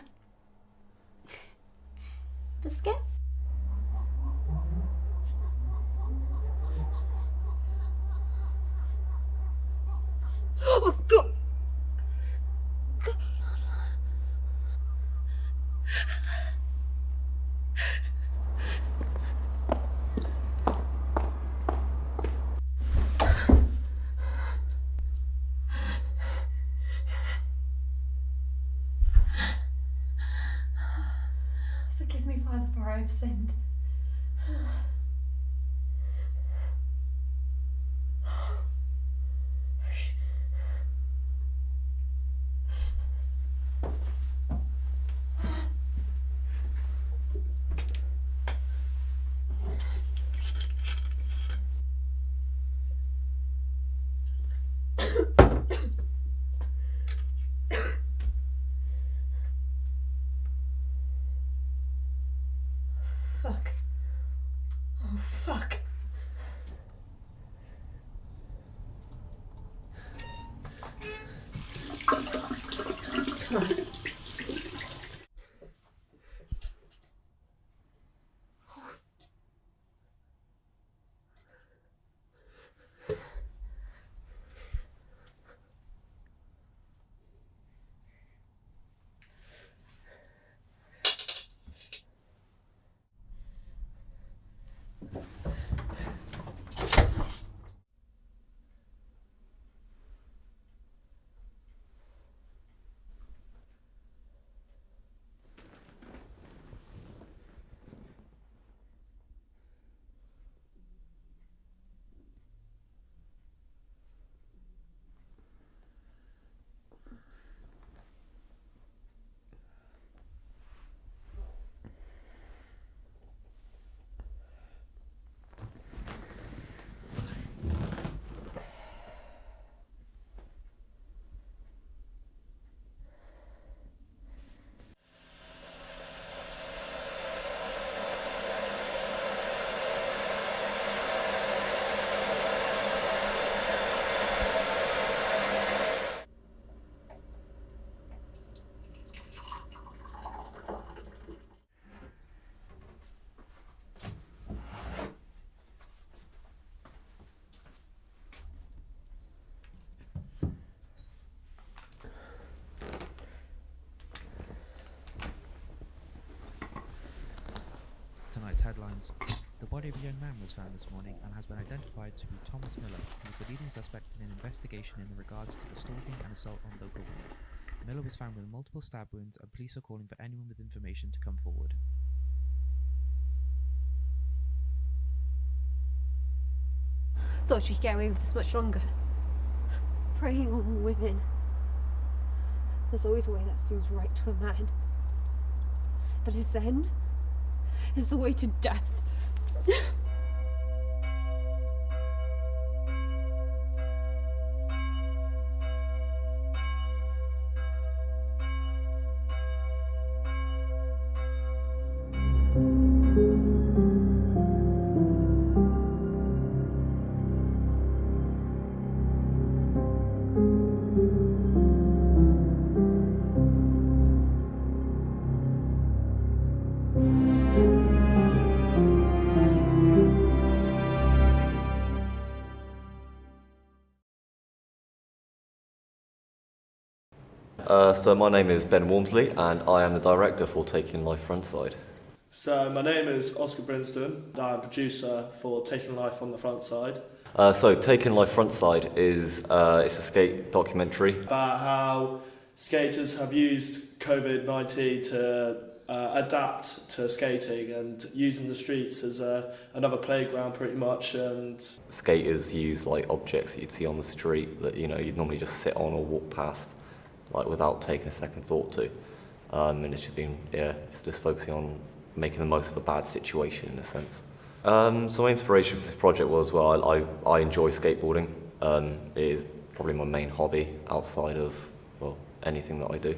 Biscuit? Oh, God! Forgive me, Father, for I have sinned. Fuck. Oh, fuck. Come on. Tonight's headlines. The body of a young man was found this morning and has been identified to be Thomas Miller, who is the leading suspect in an investigation in regards to the stalking and assault on local women. Miller was found with multiple stab wounds, and police are calling for anyone with information to come forward. Thought you could get away with this much longer. Preying on women. There's always a way that seems right to a man. But his end is the way to death. So my name is Ben Walmsley and I am the director for Taking Life Frontside. So my name is Oscar Brinston and I'm producer for Taking Life on the Front Side. So Taking Life Frontside is it's a skate documentary About how skaters have used COVID-19 to adapt to skating and using the streets as another playground pretty much. And skaters use like objects that you'd see on the street that you'd normally just sit on or walk past, like without taking a second thought to, and it's just been it's just focusing on making the most of a bad situation in a sense. So my inspiration for this project was, well, I enjoy skateboarding. It is probably my main hobby outside of anything that I do.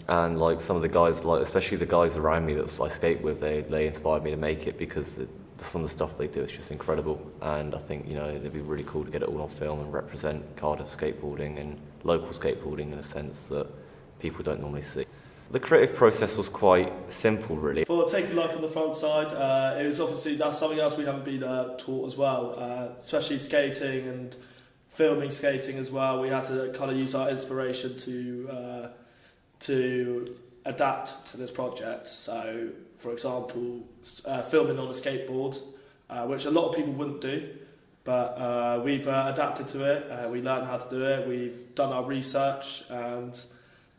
And like some of the guys, like especially the guys around me that I skate with, they inspired me to make it because the some of the stuff they do is just incredible, and I think, you know, it'd be really cool to get it all on film and represent Cardiff skateboarding and local skateboarding in a sense that people don't normally see. The creative process was quite simple, really. For taking life on the front side, it was obviously, that's something else we haven't been taught as well, especially skating and filming skating as well. We had to kind of use our inspiration to adapt to this project. So, for example, filming on a skateboard, which a lot of people wouldn't do, but we've adapted to it. We learned how to do it. We've done our research, and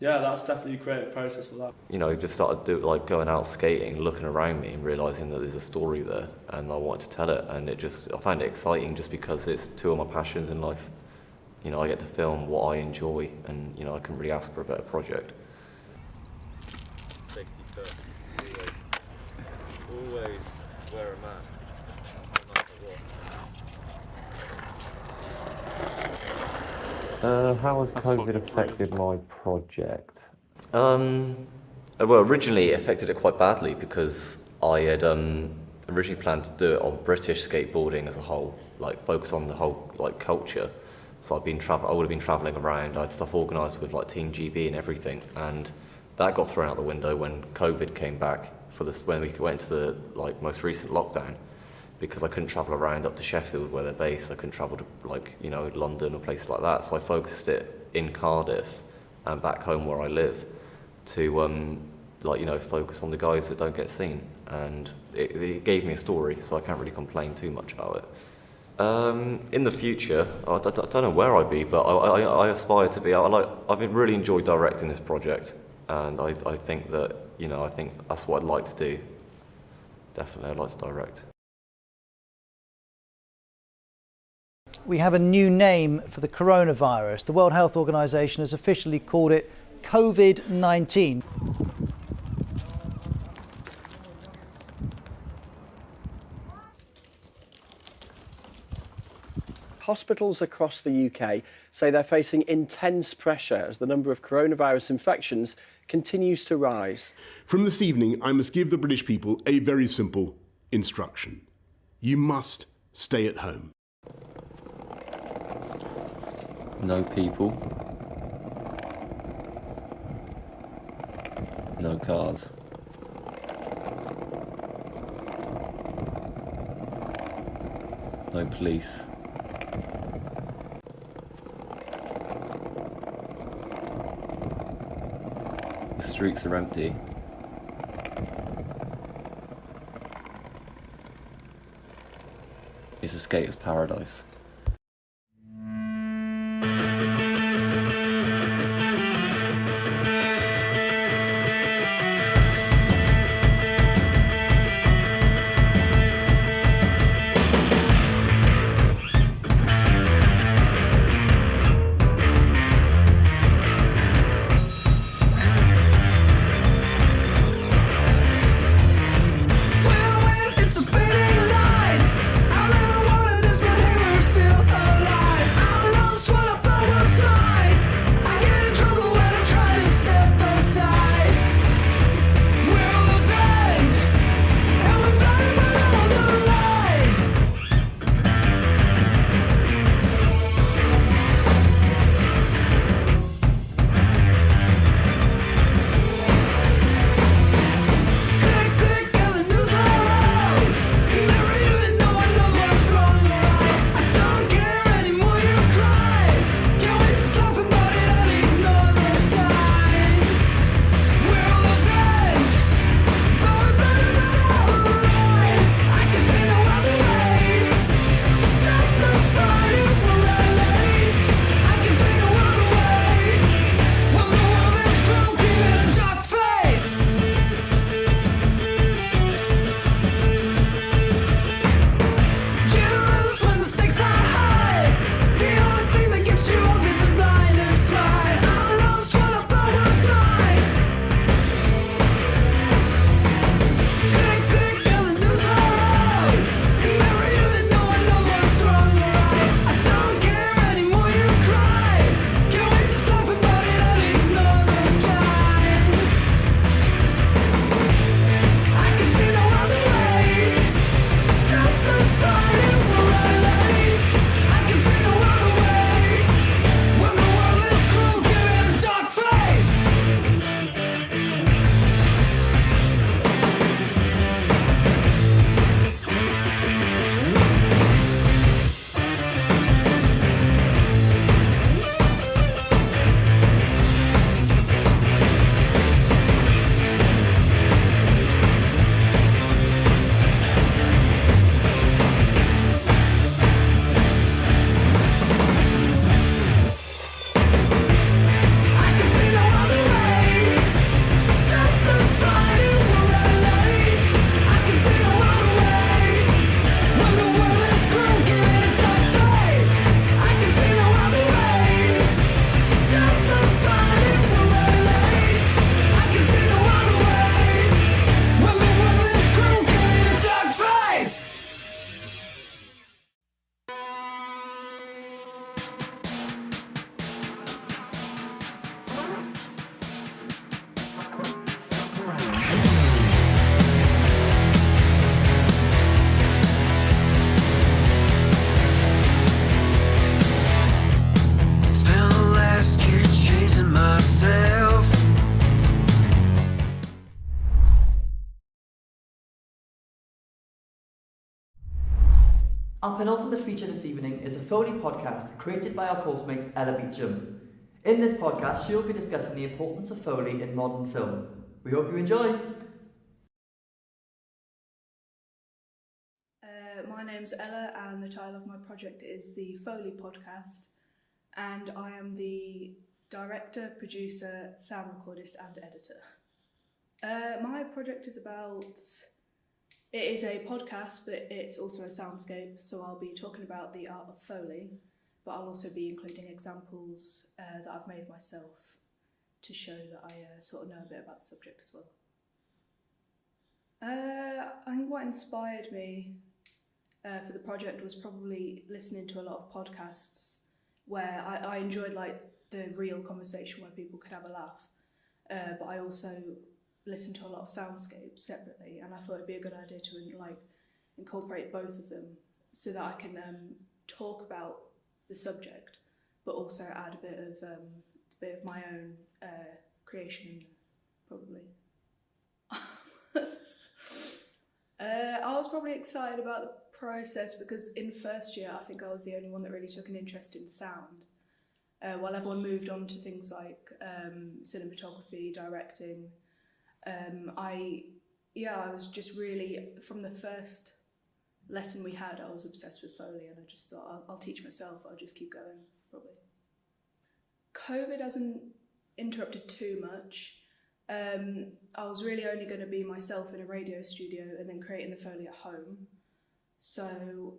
yeah, that's definitely a creative process for that. You know, just started going out skating, looking around me and realising that there's a story there and I wanted to tell it, and I find it exciting just because it's two of my passions in life. You know, I get to film what I enjoy, and, you know, I couldn't really ask for a better project. Safety first, always wear a mask, no matter what. How has COVID affected my project? Well, originally it affected it quite badly because I had originally planned to do it on British skateboarding as a whole, like focus on the whole culture. So I would have been travelling around. I had stuff organised with like Team GB and everything, and that got thrown out the window when COVID came back when we went into the most recent lockdown, because I couldn't travel around up to Sheffield where they're based. I couldn't travel to London or places like that. So I focused it in Cardiff and back home where I live to focus on the guys that don't get seen, and it gave me a story, so I can't really complain too much about it. In the future, I don't know where I'd be, but I aspire to be. I've really enjoyed directing this project, and I think that, you know, I think that's what I'd like to do. Definitely, I'd like to direct. We have a new name for the coronavirus. The World Health Organization has officially called it COVID-19. Hospitals across the UK say they're facing intense pressure as the number of coronavirus infections continues to rise. From this evening, I must give the British people a very simple instruction. You must stay at home. No people. No cars. No police. The streets are empty. It's a skater's paradise. It's a fading light. I never wanted this, but here we're Our penultimate feature this evening is a Foley podcast created by our course mate Ella Beecham. In this podcast, she will be discussing the importance of Foley in modern film. We hope you enjoy. My name's Ella and the title of my project is the Foley podcast, and I am the director, producer, sound recordist and editor. My project is it is a podcast, but it's also a soundscape, so I'll be talking about the art of Foley, but I'll also be including examples that I've made myself to show that I sort of know a bit about the subject as well. I think what inspired me for the project was probably listening to a lot of podcasts where I enjoyed like the real conversation where people could have a laugh, but I also listened to a lot of soundscapes separately, and I thought it'd be a good idea to like incorporate both of them so that I can talk about the subject, but also add a bit of my own creation in there, probably. I was probably excited about the process because in first year I think I was the only one that really took an interest in sound, while everyone moved on to things like cinematography, directing. I was just really, from the first lesson we had, I was obsessed with Foley, and I just thought I'll teach myself, I'll just keep going, probably. COVID hasn't interrupted too much. I was really only going to be myself in a radio studio and then creating the Foley at home. So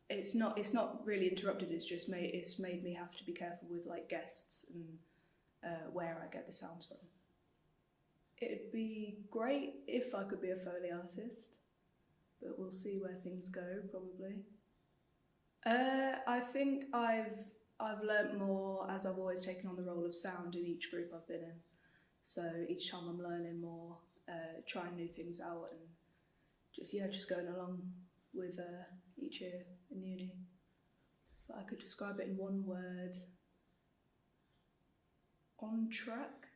it's not really interrupted, it's made me have to be careful with like guests and where I get the sounds from. It'd be great if I could be a Foley artist, but we'll see where things go, probably. I think I've learnt more as I've always taken on the role of sound in each group I've been in. So each time I'm learning more, trying new things out, and just going along with each year in uni. If I could describe it in one word, on track?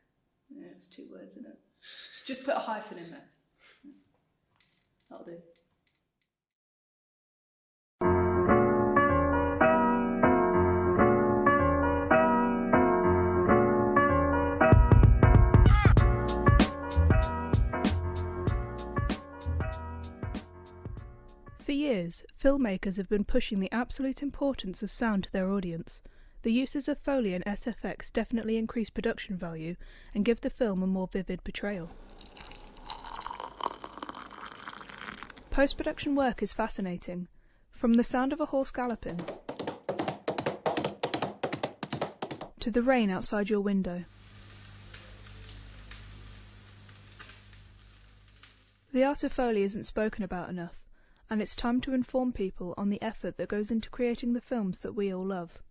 Yeah, it's 2 words, isn't it? Just put a hyphen in there. That'll do. For years, filmmakers have been pushing the absolute importance of sound to their audience. The uses of Foley and SFX definitely increase production value and give the film a more vivid portrayal. Post-production work is fascinating, from the sound of a horse galloping to the rain outside your window. The art of Foley isn't spoken about enough, and it's time to inform people on the effort that goes into creating the films that we all love.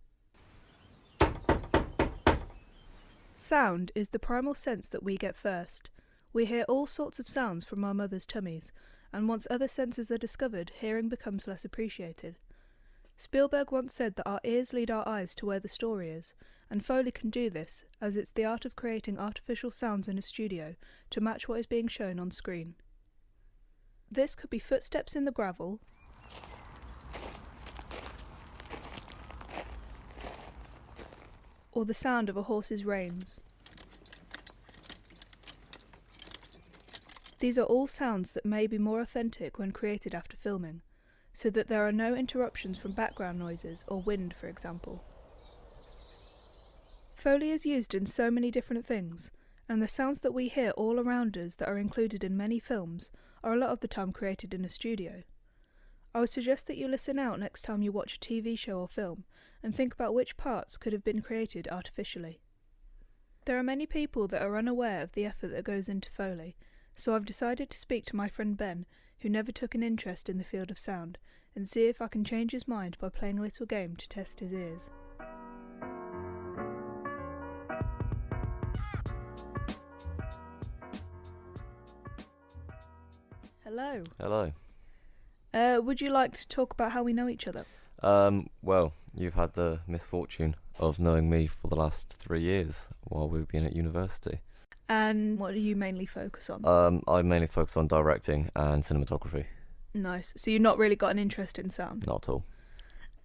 Sound is the primal sense that we get first. We hear all sorts of sounds from our mother's tummies, and once other senses are discovered, hearing becomes less appreciated. Spielberg once said that our ears lead our eyes to where the story is, and Foley can do this, as it's the art of creating artificial sounds in a studio to match what is being shown on screen. This could be footsteps in the gravel, or the sound of a horse's reins. These are all sounds that may be more authentic when created after filming, so that there are no interruptions from background noises or wind, for example. Foley is used in so many different things, and the sounds that we hear all around us that are included in many films are a lot of the time created in a studio. I would suggest that you listen out next time you watch a TV show or film and think about which parts could have been created artificially. There are many people that are unaware of the effort that goes into Foley, so I've decided to speak to my friend Ben, who never took an interest in the field of sound, and see if I can change his mind by playing a little game to test his ears. Hello. Hello. Would you like to talk about how we know each other? Well, you've had the misfortune of knowing me for the last 3 years while we've been at university. And what do you mainly focus on? I mainly focus on directing and cinematography. Nice. So you've not really got an interest in sound? Not at all.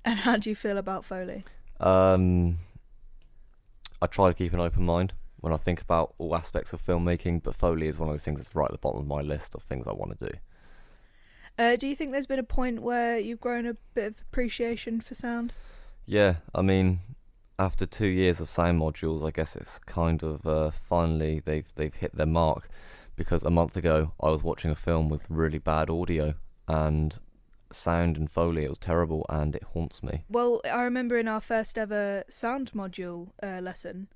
And how do you feel about Foley? I try to keep an open mind when I think about all aspects of filmmaking, but Foley is one of those things that's right at the bottom of my list of things I want to do. Do you think there's been a point where you've grown a bit of appreciation for sound? Yeah, I mean, after 2 years of sound modules, I guess it's kind of finally they've hit their mark, because a month ago I was watching a film with really bad audio and sound and Foley. It was terrible and it haunts me. Well, I remember in our first ever sound module lesson,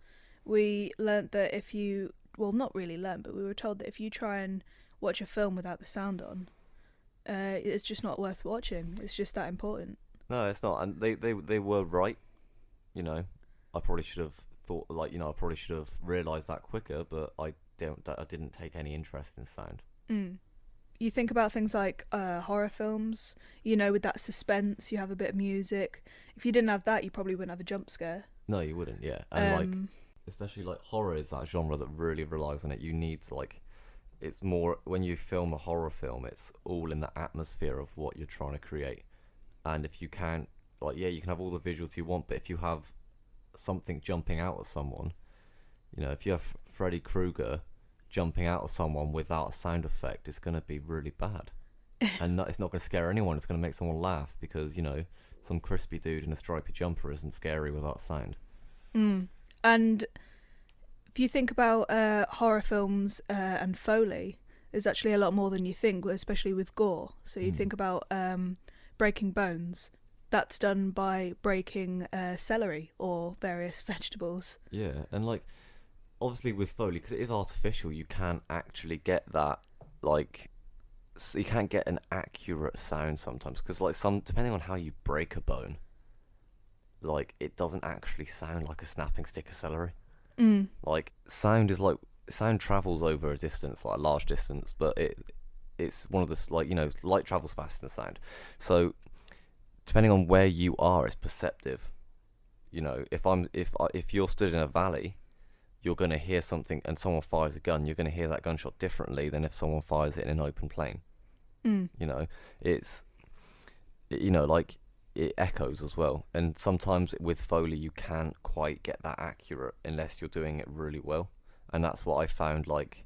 we learnt that if you, well, not really learnt, but we were told that if you try and watch a film without the sound on, it's just not worth watching. It's just that important. No, it's not, and they were right. You know, I probably should have thought, like, you know, I probably should have realised that quicker, but I didn't take any interest in sound. You think about things like horror films, you know, with that suspense, you have a bit of music. If you didn't have that, you probably wouldn't have a jump scare. No, you wouldn't, yeah. And like, especially like horror is that genre that really relies on it. You need to, like, it's more, when you film a horror film, it's all in the atmosphere of what you're trying to create. And if you can't, like, yeah, you can have all the visuals you want, but if you have something jumping out at someone, you know, if you have Freddy Krueger jumping out at someone without a sound effect, it's going to be really bad. And it's not going to scare anyone. It's going to make someone laugh because, you know, some crispy dude in a stripy jumper isn't scary without sound. And if you think about horror films and Foley, there's actually a lot more than you think, especially with gore. So you think about breaking bones. That's done by breaking celery or various vegetables. Yeah, and like, obviously with Foley, because it is artificial, you can't actually get that, like, so you can't get an accurate sound sometimes, because like depending on how you break a bone, like, it doesn't actually sound like a snapping stick of celery. Like, sound travels over a distance, like a large distance, but it's one of the, like, you know, light travels faster than sound. So depending on where you are, it's perceptive. You know, if you're stood in a valley, you're going to hear something, and someone fires a gun, you're going to hear that gunshot differently than if someone fires it in an open plain. You know, like, it echoes as well. And sometimes with Foley, you can't quite get that accurate unless you're doing it really well. And that's what I found, like,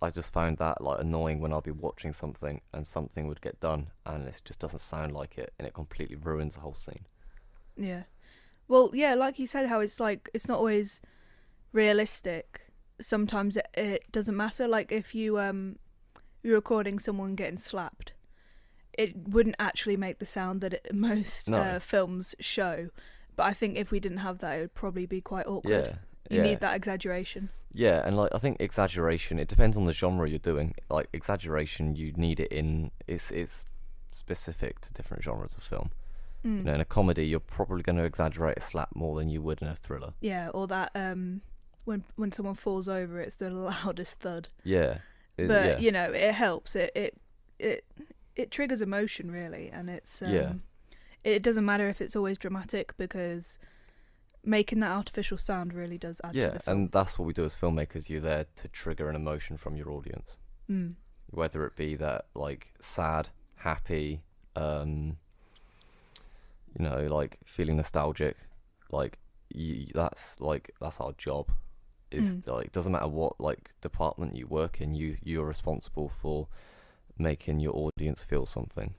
I just found that, like, annoying when I'd be watching something and something would get done and it just doesn't sound like it, and it completely ruins the whole scene. Yeah. Well, yeah, like you said, how it's like, it's not always realistic. Sometimes it doesn't matter. Like, if you're recording someone getting slapped, it wouldn't actually make the sound that most films show. But I think if we didn't have that, it would probably be quite awkward. Yeah. You need that exaggeration. Yeah, and like, I think exaggeration, it depends on the genre you're doing. Like, exaggeration, you need it in, it's specific to different genres of film. You know, in a comedy, you're probably going to exaggerate a slap more than you would in a thriller. Yeah, or that when someone falls over, it's the loudest thud. Yeah. But you know, it helps. It triggers emotion, really, and it's it doesn't matter if it's always dramatic, because making that artificial sound really does add to the film. And that's what we do as filmmakers. You're there to trigger an emotion from your audience, whether it be that, like, sad, happy, you know, like, feeling nostalgic. Like, that's our job. Is like, doesn't matter what, like, department you work in, you're responsible for making your audience feel something.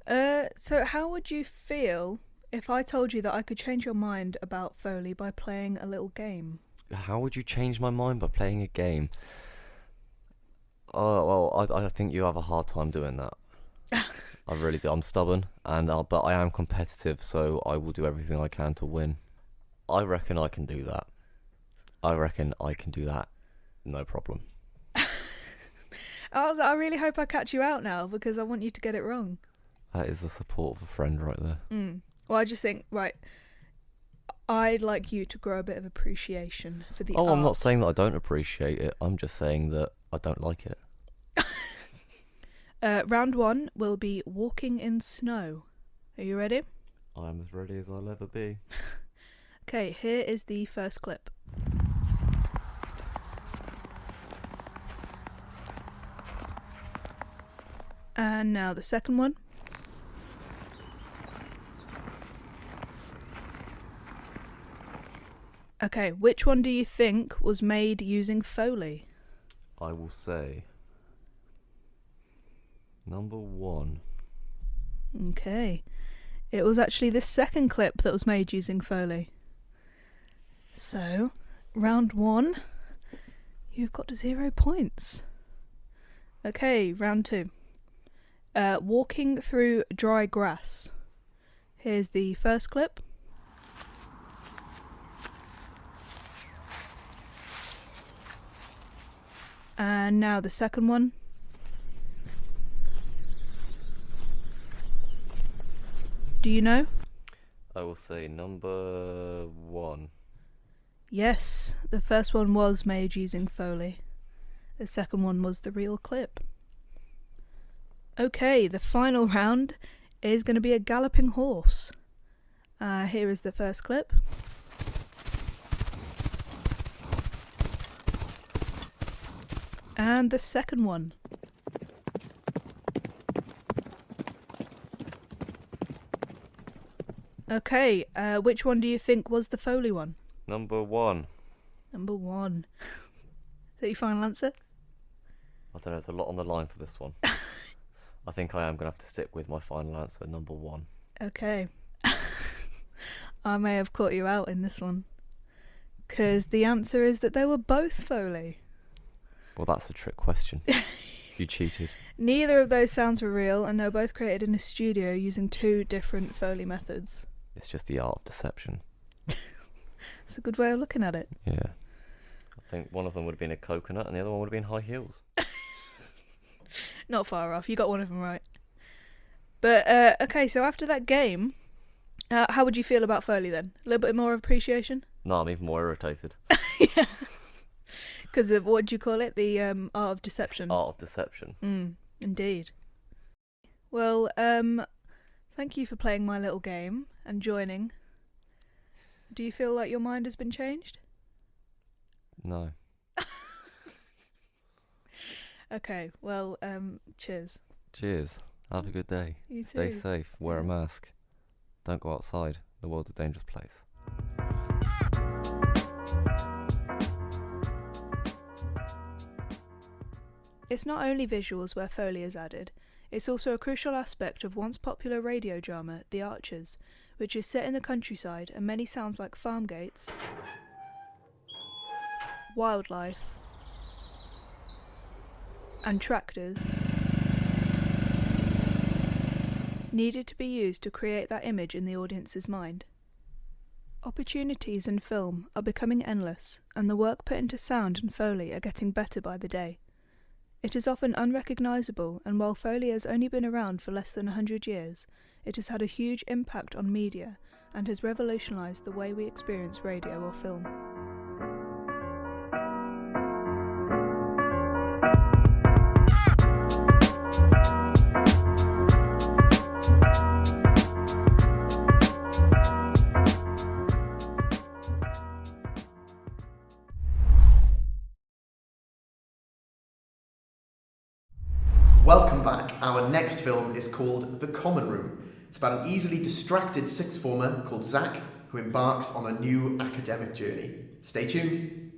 So how would you feel if I told you that I could change your mind about Foley by playing a little game? How would you change my mind by playing a game? Oh, well, I think you have a hard time doing that. I really do. I'm stubborn, but I am competitive, so I will do everything I can to win. I reckon I can do that. No problem. I really hope I catch you out now, because I want you to get it wrong. That is the support of a friend right there. Well, I just think, right, I'd like you to grow a bit of appreciation for the art. I'm not saying that I don't appreciate it. I'm just saying that I don't like it. Round 1 will be walking in snow. Are you ready? I'm as ready as I'll ever be. Okay, here is the first clip. And now the second one. Okay, which one do you think was made using Foley? I will say number 1. Okay. It was actually this second clip that was made using Foley. So, round 1, you've got 0 points. Okay, round 2. Walking through dry grass. Here's the first clip. And now the second one. Do you know? I will say number 1. Yes, the first one was made using Foley. The second one was the real clip. Okay, the final round is going to be a galloping horse. Here is the first clip. And the second one. Okay, which one do you think was the Foley one? Number 1. Number 1. Is that your final answer? I don't know, there's a lot on the line for this one. I think I am going to have to stick with my final answer, number 1. Okay. I may have caught you out in this one. Because the answer is that they were both Foley. Well, that's a trick question. You cheated. Neither of those sounds were real, and they were both created in a studio using 2 different Foley methods. It's just the art of deception. It's a good way of looking at it. Yeah. I think one of them would have been a coconut and the other one would have been high heels. Not far off. You got one of them right. But, okay, so after that game, how would you feel about Foley then? A little bit more of appreciation? No, I'm even more irritated. Yeah. Because of, what do you call it? The art of deception. Art of deception. Indeed. Well, thank you for playing my little game and joining. Do you feel like your mind has been changed? No. Okay, well, cheers. Cheers. Have a good day. You Stay too. safe. Wear a mask. Don't go outside. The world's a dangerous place. It's not only visuals where Foley is added, it's also a crucial aspect of once popular radio drama The Archers, which is set in the countryside and many sounds like farm gates, wildlife, and tractors needed to be used to create that image in the audience's mind. Opportunities in film are becoming endless, and the work put into sound and Foley are getting better by the day. It is often unrecognisable, and while Foley has only been around for less than 100 years, it has had a huge impact on media and has revolutionised the way we experience radio or film. Welcome back. Our next film is called The Common Room. It's about an easily distracted sixth former called Zach who embarks on a new academic journey. Stay tuned.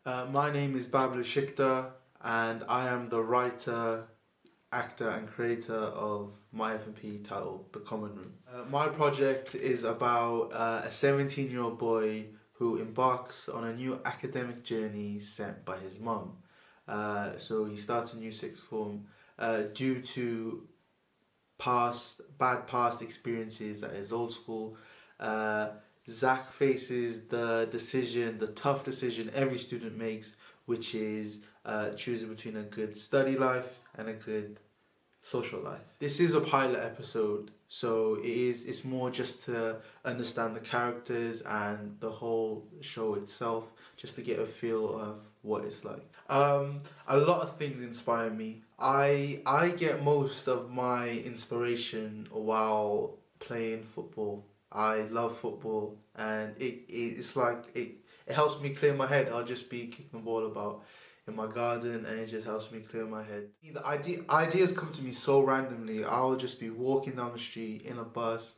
My name is Bablu Shikdar and I am the writer, actor and creator of my F&P titled The Common Room. My project is about a 17-year-old boy who embarks on a new academic journey sent by his mum. So he starts a new sixth form due to bad past experiences at his old school. Zach faces the tough decision every student makes, which is choosing between a good study life and a good social life. This is a pilot episode, so it's more just to understand the characters and the whole show itself, just to get a feel of what it's like. A lot of things inspire me. I get most of my inspiration while playing football. I love football, and it's like it helps me clear my head. I'll just be kicking the ball about in my garden, and it just helps me clear my head. The ideas come to me so randomly. I'll just be walking down the street in a bus,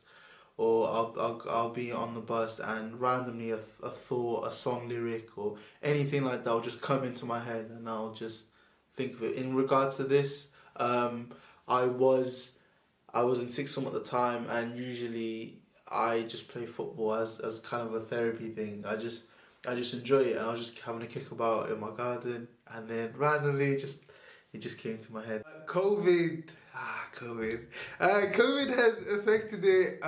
or I'll be on the bus, and randomly a thought, a song lyric, or anything like that will just come into my head, and I'll just think of it. In regards to this, I was in sixth form at the time, and usually I just play football as kind of a therapy thing. I just enjoy it, and I was just having a kick about in my garden, and then randomly it just came to my head. COVID has affected it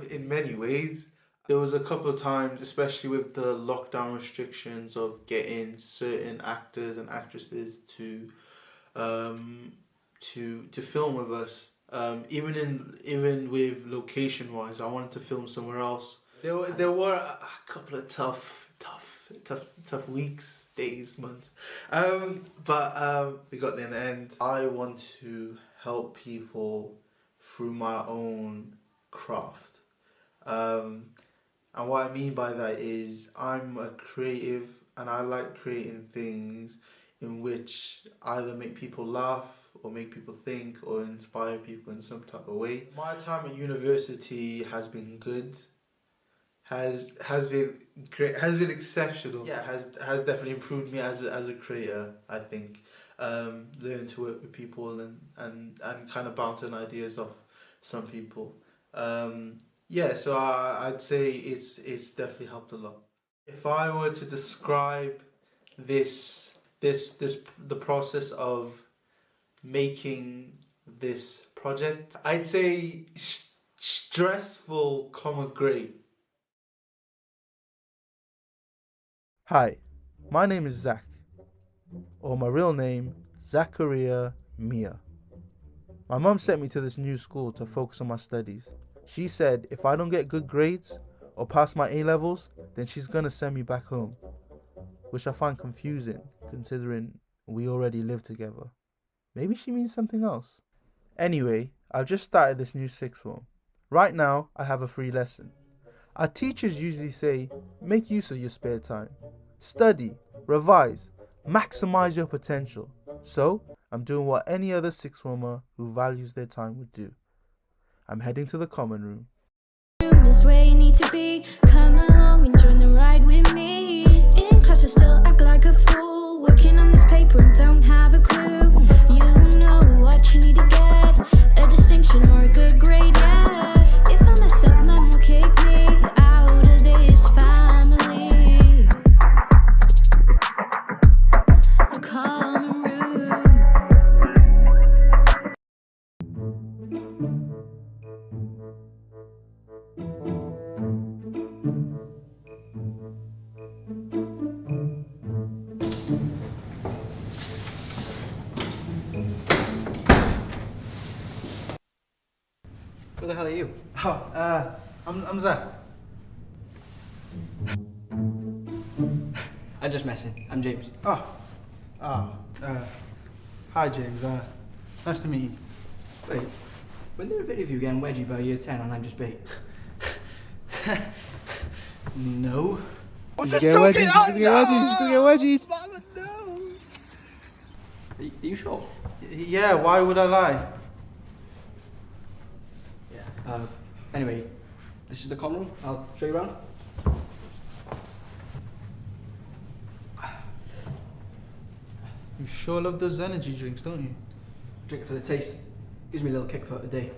in many ways. There was a couple of times, especially with the lockdown restrictions of getting certain actors and actresses to film with us. Even with location wise, I wanted to film somewhere else. There were a couple of tough weeks, days, months, but we got there in the end. I want to help people through my own craft, and what I mean by that is I'm a creative, and I like creating things in which either make people laugh or make people think or inspire people in some type of way. My time at university has been good. Has been great. Has been exceptional. Yeah, has definitely improved me as a creator. I think learning to work with people and kind of bouncing ideas off some people. So I'd say it's definitely helped a lot. If I were to describe the process of making this project, I'd say stressful, great. Hi, my name is Zach, or my real name, Zachariah Mia. My mum sent me to this new school to focus on my studies. She said if I don't get good grades or pass my A-levels, then she's gonna send me back home, which I find confusing considering we already live together. Maybe she means something else. Anyway, I've just started this new sixth form. Right now, I have a free lesson. Our teachers usually say, make use of your spare time. Study, revise, maximize your potential. So, I'm doing what any other sixth former who values their time would do. I'm heading to the common room. Room is where you need to be. Come along and join the ride with me. In class I still act like a fool, working on this paper and don't have a clue. You know what you need to get, a distinction or a good grade, yeah. If I mess up, mum will kick me out of this family. The common room. Who the hell are you? Oh, I'm Zach. I'm just messing. I'm James. Hi James, nice to meet you. Wait, when there a video of you getting wedgie by year 10 on I'm Just Bait? No. Are you sure? Yeah, why would I lie? Anyway, this is the common room. I'll show you around. You sure love those energy drinks, don't you? Drink it for the taste. Gives me a little kick throughout the day.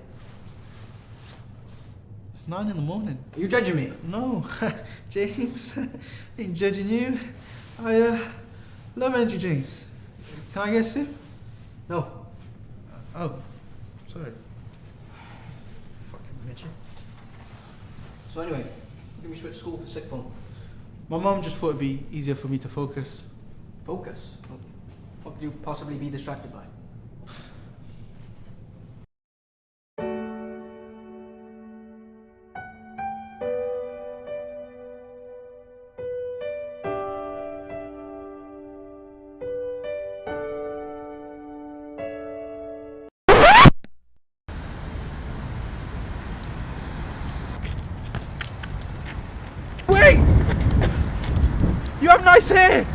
It's 9 in the morning. Are you judging me? No, James, I ain't judging you. I love energy drinks. Can I get a sip? No. Oh, sorry. Fucking midget. So anyway, give me switch school for sixth form. My mum just thought it'd be easier for me to focus. Focus? What could you possibly be distracted by? nice hair!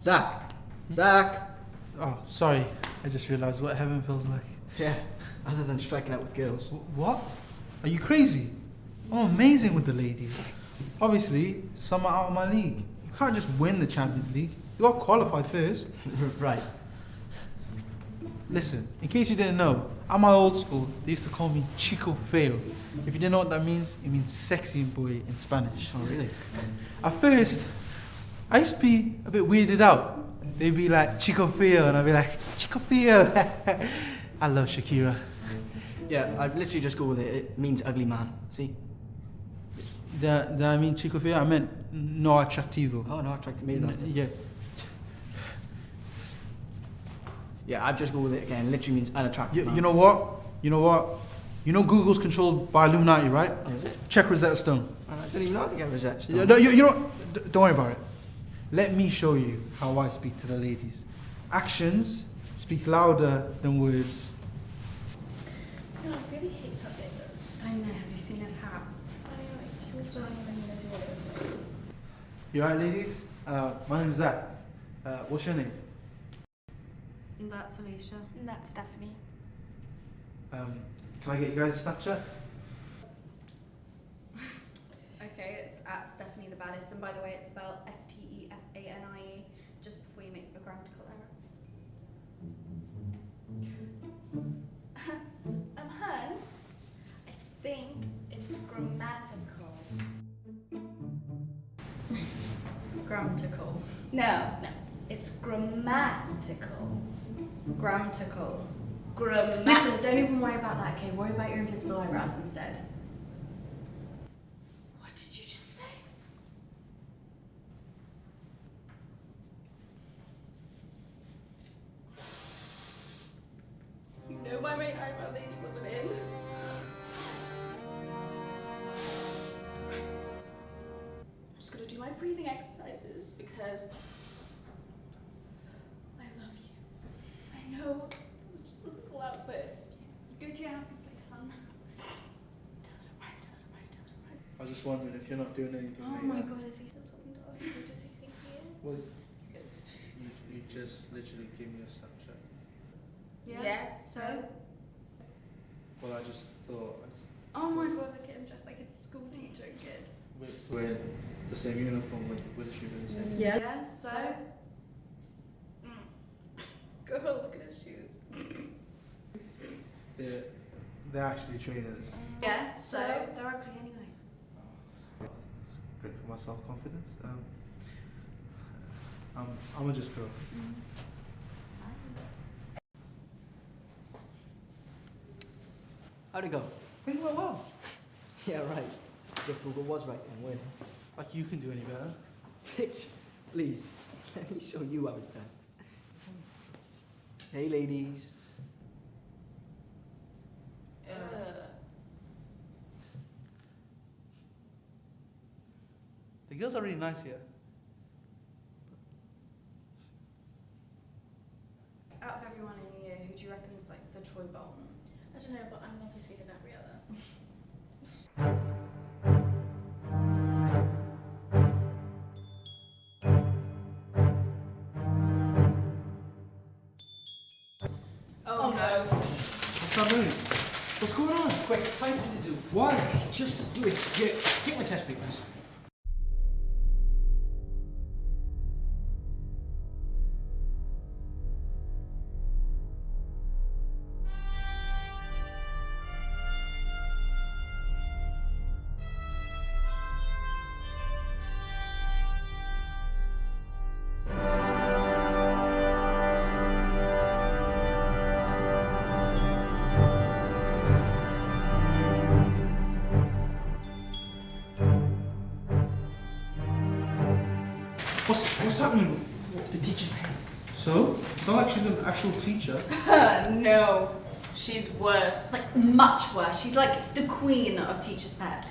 Zach! Zach! Oh, sorry. I just realised what heaven feels like. Yeah, other than striking out with girls. What? Are you crazy? I'm amazing with the ladies. Obviously, some are out of my league. You can't just win the Champions League. You got to qualify first. Right. Listen, in case you didn't know, at my old school, they used to call me Chico Feo. If you didn't know what that means, it means sexy boy in Spanish. Oh, really? At first, I used to be a bit weirded out. They'd be like, Chico Feo, and I'd be like, Chico Feo. I love Shakira. Yeah, I've literally just googled it. It means ugly man. See? Did I mean Chico Feo? I meant no attractivo. Oh, no attractivo. Maybe that's Yeah. Yeah, I've just googled it again. It literally means unattractive. You know what? You know what? You know Google's controlled by Illuminati, right? Oh, is it? Check Rosetta Stone. I don't even know how to get Rosetta Stone. Yeah, no, you know, don't worry about it. Let me show you how I speak to the ladies. Actions speak louder than words. No, I really hate tornadoes. I know, have you seen his hat? I know, it kills me when you do what it is. You alright, ladies? My name's Zach. What's your name? That's Alicia. And that's Stephanie. Can I get you guys a Snapchat? Okay, it's at Stephanie the Baddest, and by the way, it's spelled Stefanie, just before you make a grammatical error. Hun, I think it's grammatical. Grammatical. No, it's grammatical. Grammatical. Grammatical. Listen, don't even worry about that, okay? Worry about your invisible eyebrows instead. What did you just say? You know my main eyebrow lady wasn't in. I'm just gonna do my breathing exercises because I love you. I know. It's just a little outburst. Go to your happy place, hon. I was just wondering if you're not doing anything. Oh my god, is he still talking to us? Who does he think he is? Was you just literally gave me a Snapchat? Yeah, so? Well, I just thought. Oh my god, look at him dressed like a school teacher kid. We're in the same uniform with the shoes. Yeah, so? Girl, look at his shoes. They're actually trainers. Yeah, so? They're ugly anyway. It's great for my self-confidence. I'm a just go. How'd it go? I think it went well. Yeah, right. Guess Google was right then, weren't Like you can do any better. Bitch, please, let me show you how it's done. Hey, ladies. The girls are really nice here. Out of everyone in the year, who do you reckon is like the Troy Bolton? I don't know, but I'm obviously the Gabriella. Oh no. What's that noise? What's going on? Quick, find something to do. Why? Just do it. Here, take my test papers. What's happening? It's the teacher's pet. So? It's not like she's an actual teacher. No. She's worse. Like, much worse. She's like the queen of teachers' pets.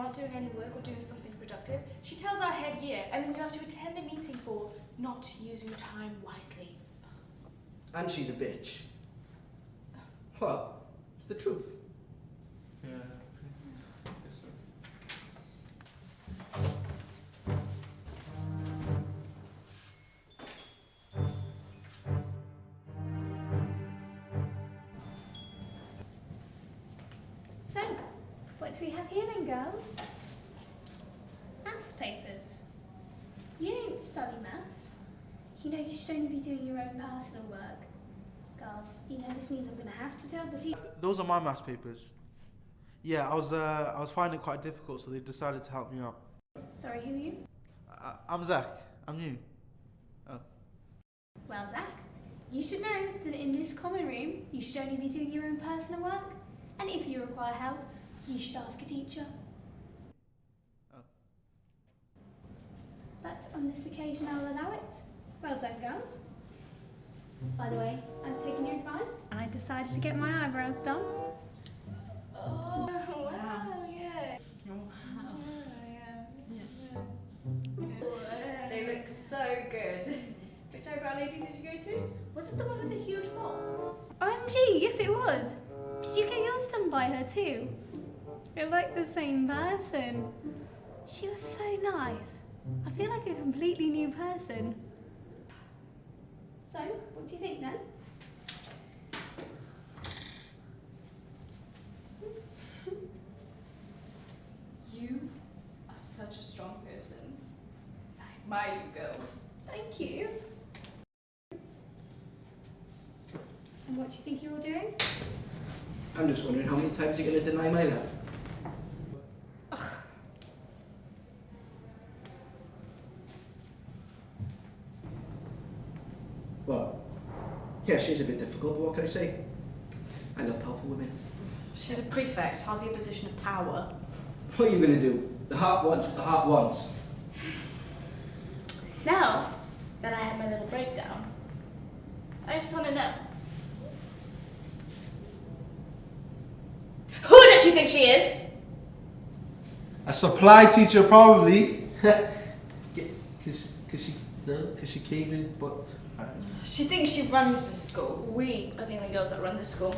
not doing any work or doing something productive, she tells our head year, and then you have to attend a meeting for not using your time wisely. And she's a bitch. Well, it's the truth. Yeah. So, what do we have here then, girls? Maths papers. You don't study maths. You know you should only be doing your own personal work. Girls, you know this means I'm going to have to tell the teacher. Those are my maths papers. Yeah, I was finding it quite difficult, so they decided to help me out. Sorry, who are you? I'm Zach. I'm new. Oh. Well, Zach, you should know that in this common room, you should only be doing your own personal work. And if you require help, you should ask a teacher. Oh. But on this occasion, I will allow it. Well done, girls. By the way, I've taken your advice and I decided to get my eyebrows done. Oh, wow, yeah. They look so good. Which eyebrow lady did you go to? Was it the one with the huge mole? OMG, yes it was. Did you get yours done by her too? You're like the same person. She was so nice. I feel like a completely new person. So, what do you think then? You are such a strong person. I admire you, girl. Thank you. And what do you think you're all doing? I'm just wondering how many times you're going to deny my love. Well, yeah, she's a bit difficult, but what can I say? I love powerful women. She's a prefect, hardly a position of power. What are you going to do? The heart wants what the heart wants. Now that I had my little breakdown, I just want to know. Who does she think she is? A supply teacher, probably. Cause she came in, but. She thinks she runs the school. We are the only girls that run this school.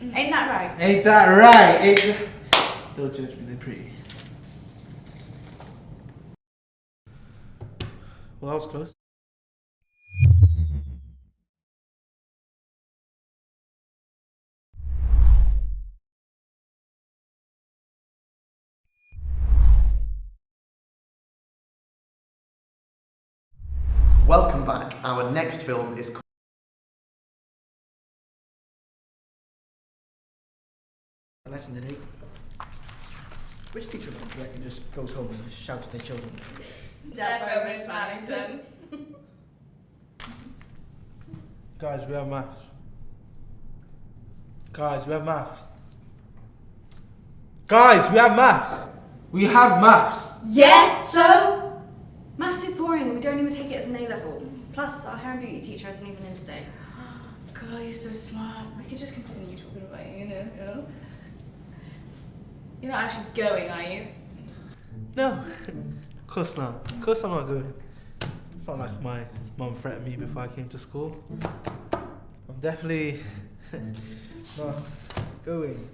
Ain't that right? Ain't that right? Don't judge me, they're pretty. Well, that was close. Welcome back. Our next film is called A lesson today. Which teacher do you reckon just goes home and shouts at their children? Defo, Miss Mannington. Guys, we have maths. Guys, we have maths. Guys, we have maths. We have maths. Yeah, so? Maths is boring and we don't even take it as an A-level. Plus, our hair and beauty teacher isn't even in today. Girl, you're so smart. We could just continue talking about you, you know? You're not actually going, are you? No, of course not. Of course I'm not going. It's not like my mum threatened me before I came to school. I'm definitely not going.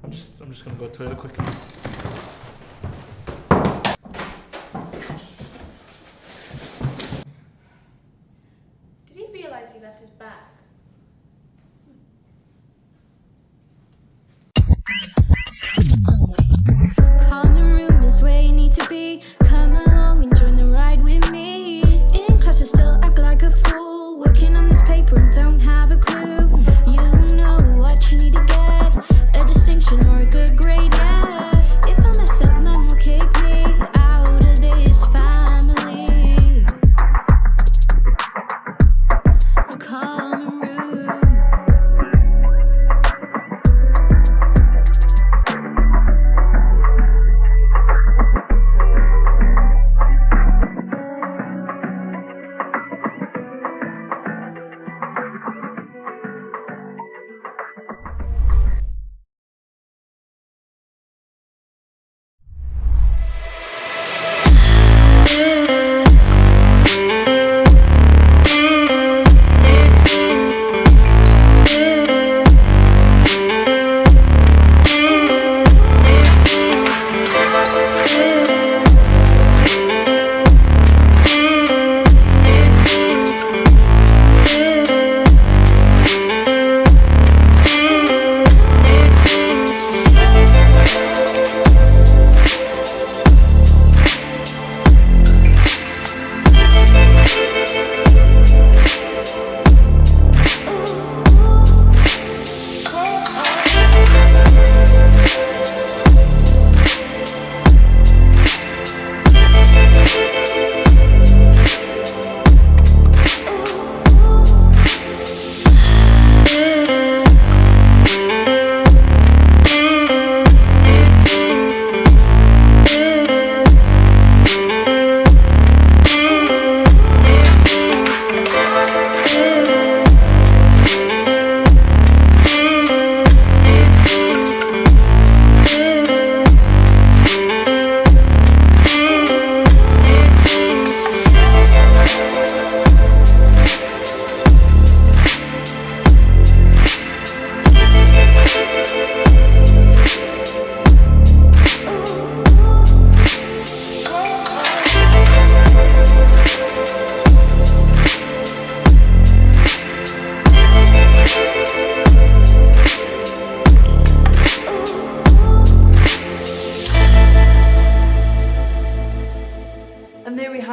I'm just gonna go to the toilet quickly. Did he realise he left his back? Common room is where you need to be. Come along and join the ride with me. In class I still act like a fool, working on this paper and don't have a clue. You know what you need to get, a distinction or a good grade, yeah. If I mess up, mum will kick me out of this family. The common room.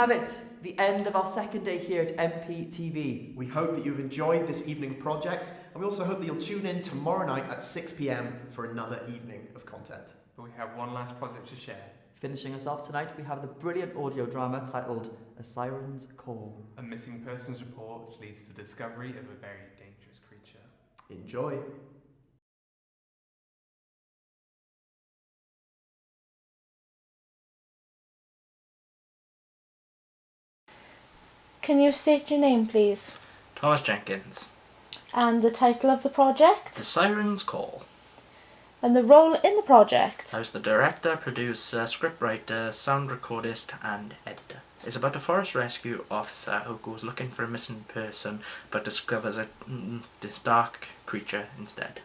have it, the end of our second day here at MPTV. We hope that you've enjoyed this evening of projects, and we also hope that you'll tune in tomorrow night at 6 p.m. for another evening of content. But we have one last project to share. Finishing us off tonight, we have the brilliant audio drama titled A Siren's Call. A missing persons report leads to the discovery of a very dangerous creature. Enjoy. Can you state your name, please? Thomas Jenkins. And the title of the project? The Siren's Call. And the role in the project? I was the director, producer, scriptwriter, sound recordist and editor. It's about a forest rescue officer who goes looking for a missing person but discovers this dark creature instead.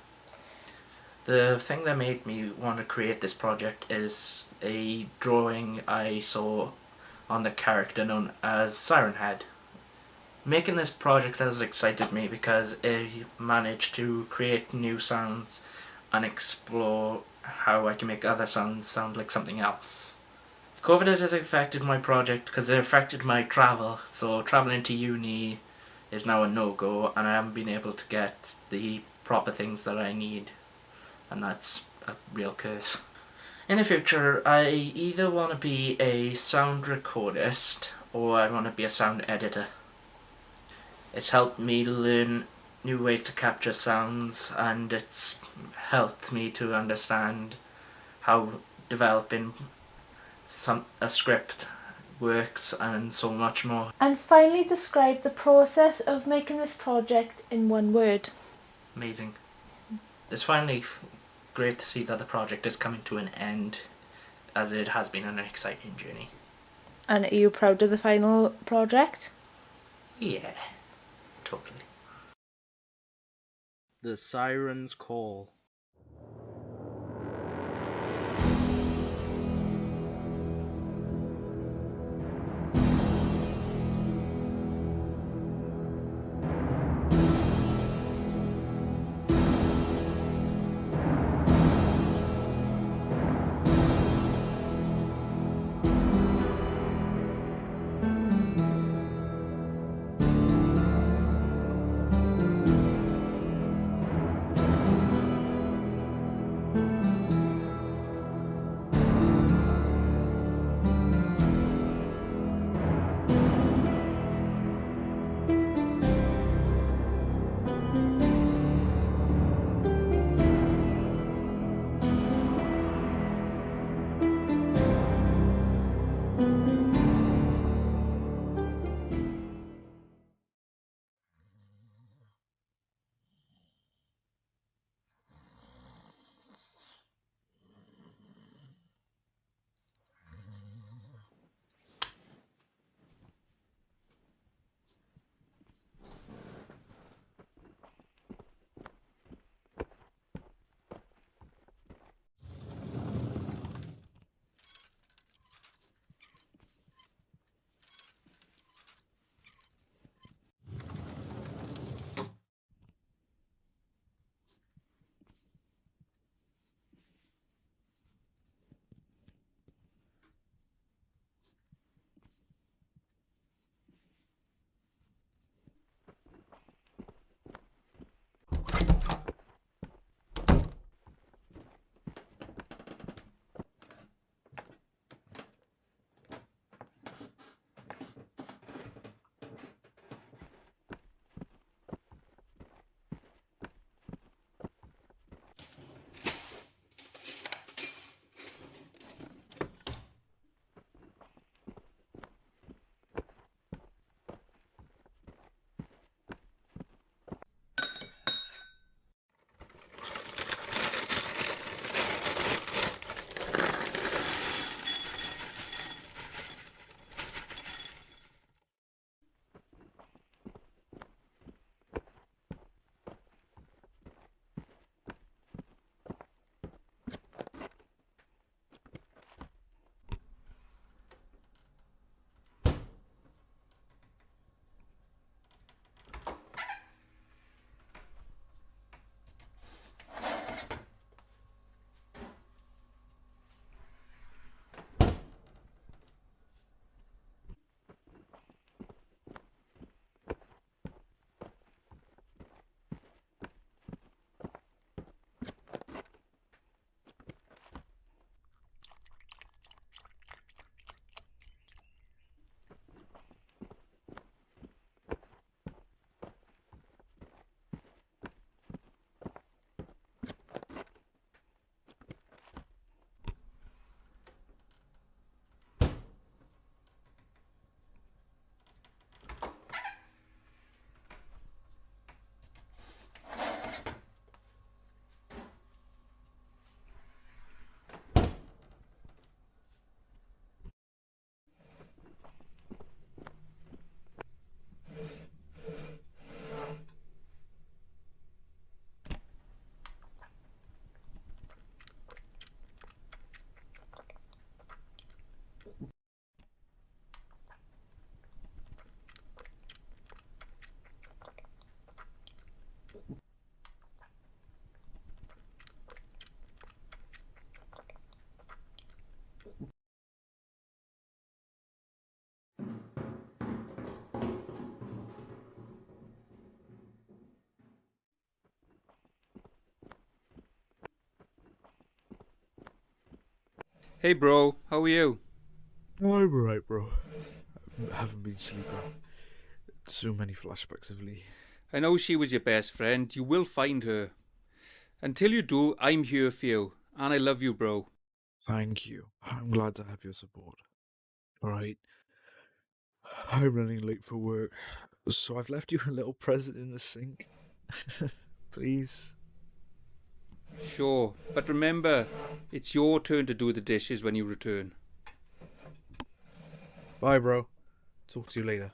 The thing that made me want to create this project is a drawing I saw on the character known as Siren Head. Making this project has excited me because it managed to create new sounds and explore how I can make other sounds sound like something else. COVID has affected my project because it affected my travel, so travelling to uni is now a no-go and I haven't been able to get the proper things that I need, and that's a real curse. In the future, I either want to be a sound recordist or I want to be a sound editor. It's helped me learn new ways to capture sounds, and it's helped me to understand how developing a script works and so much more. And finally describe the process of making this project in one word. Amazing. It's finally great to see that the project is coming to an end, as it has been an exciting journey. And are you proud of the final project? Yeah, totally. The Siren's Call. Hey bro, how are you? I'm alright, bro. I haven't been sleeping. So many flashbacks of Lee. I know she was your best friend. You will find her. Until you do, I'm here for you. And I love you, bro. Thank you. I'm glad to have your support. Alright. I'm running late for work, so I've left you a little present in the sink. Please. Sure, but remember, it's your turn to do the dishes when you return. Bye, bro. Talk to you later.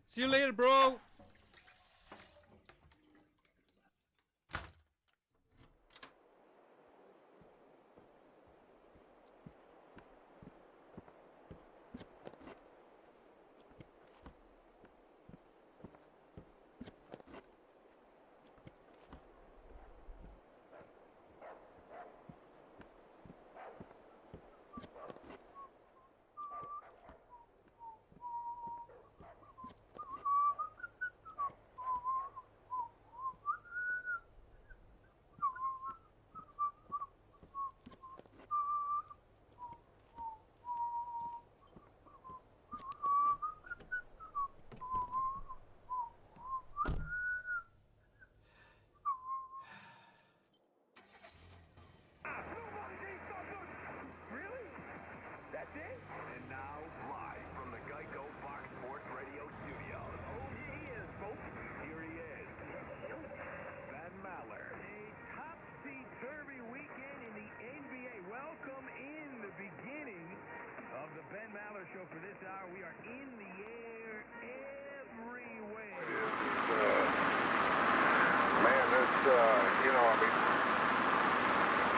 See you later, bro!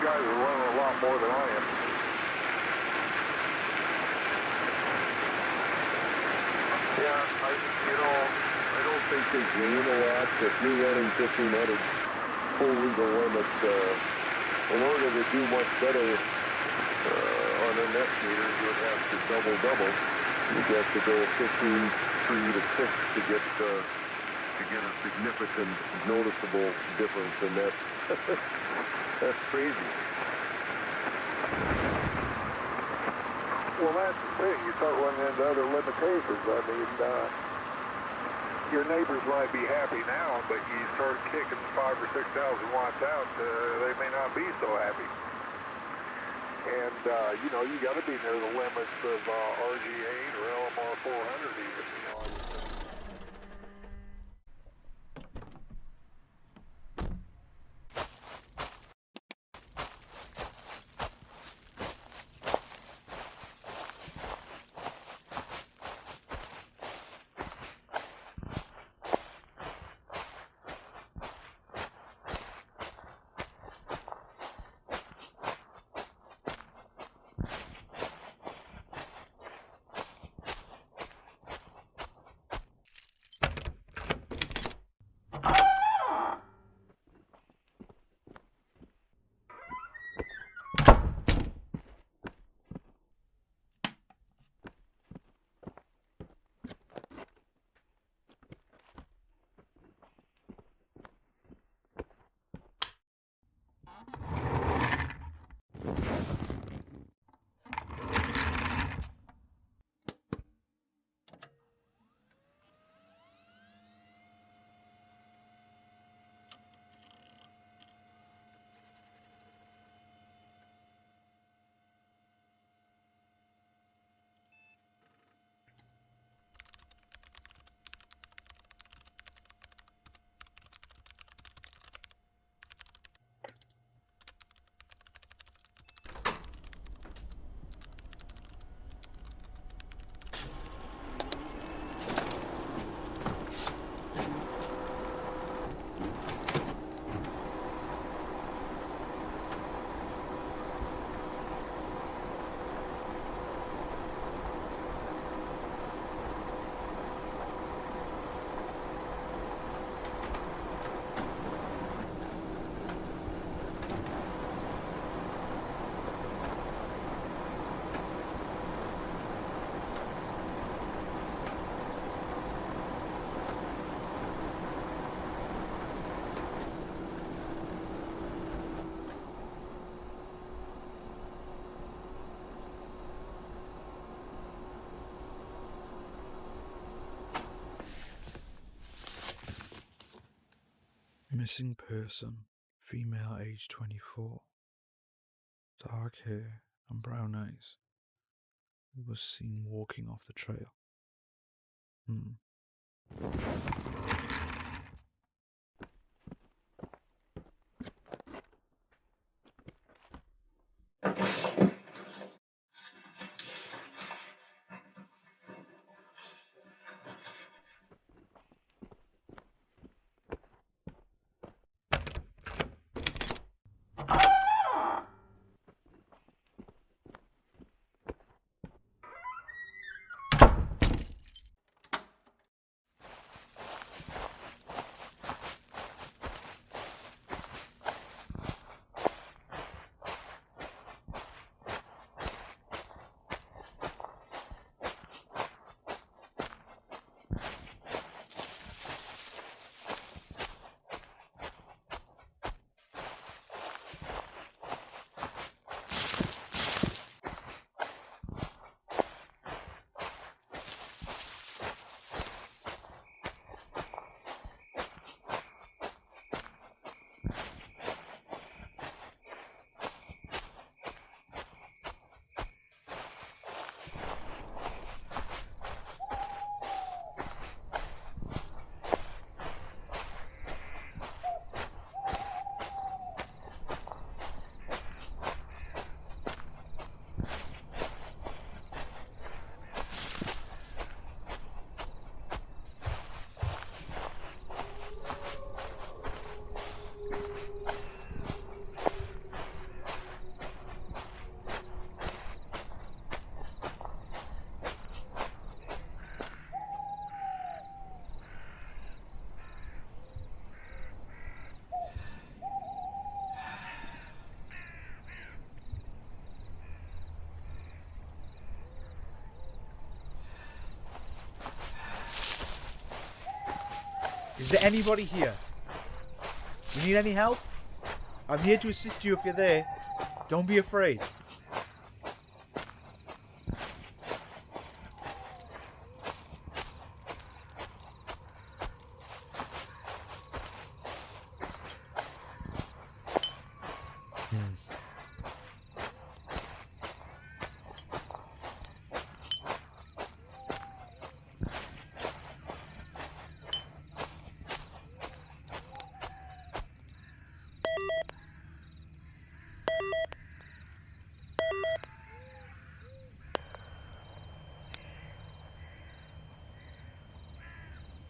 Guys are running a lot more than I am. Yeah, I don't think they gain a lot if you're running 1,500 full legal limits. In order to do much better on a net meter, you would have to double. You'd have to go 15, 3 to 6 to get a significant, noticeable difference in that. That's crazy. Well, that's the thing. You start running into other limitations. I mean, your neighbors might be happy now, but you start kicking 5,000 or 6,000 watts out, they may not be so happy. And, you got to be near the limits of RG8 or LMR 400 even, I would think. Missing person, female, age 24. Dark hair and brown eyes. Who was seen walking off the trail. Is there anybody here? You need any help? I'm here to assist you if you're there. Don't be afraid.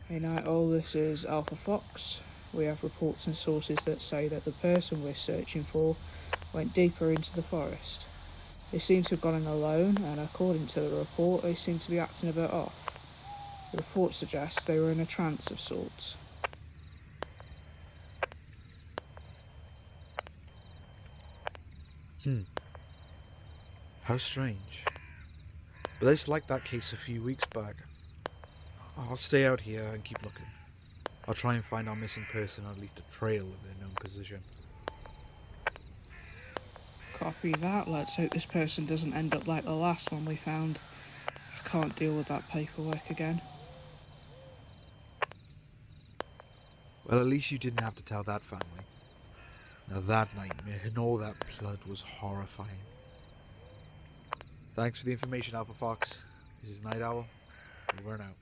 Hey Night All, this is Alpha Fox. We have reports and sources that say that the person we're searching for went deeper into the forest. They seem to have gone in alone, and according to the report, they seem to be acting a bit off. The report suggests they were in a trance of sorts. How strange. But it's like that case a few weeks back. I'll stay out here and keep looking. I'll try and find our missing person, or at least a trail of their known position. Copy that. Let's hope this person doesn't end up like the last one we found. I can't deal with that paperwork again. Well, at least you didn't have to tell that family. Now that nightmare and all that blood was horrifying. Thanks for the information, Alpha Fox. This is Night Owl. Over and out.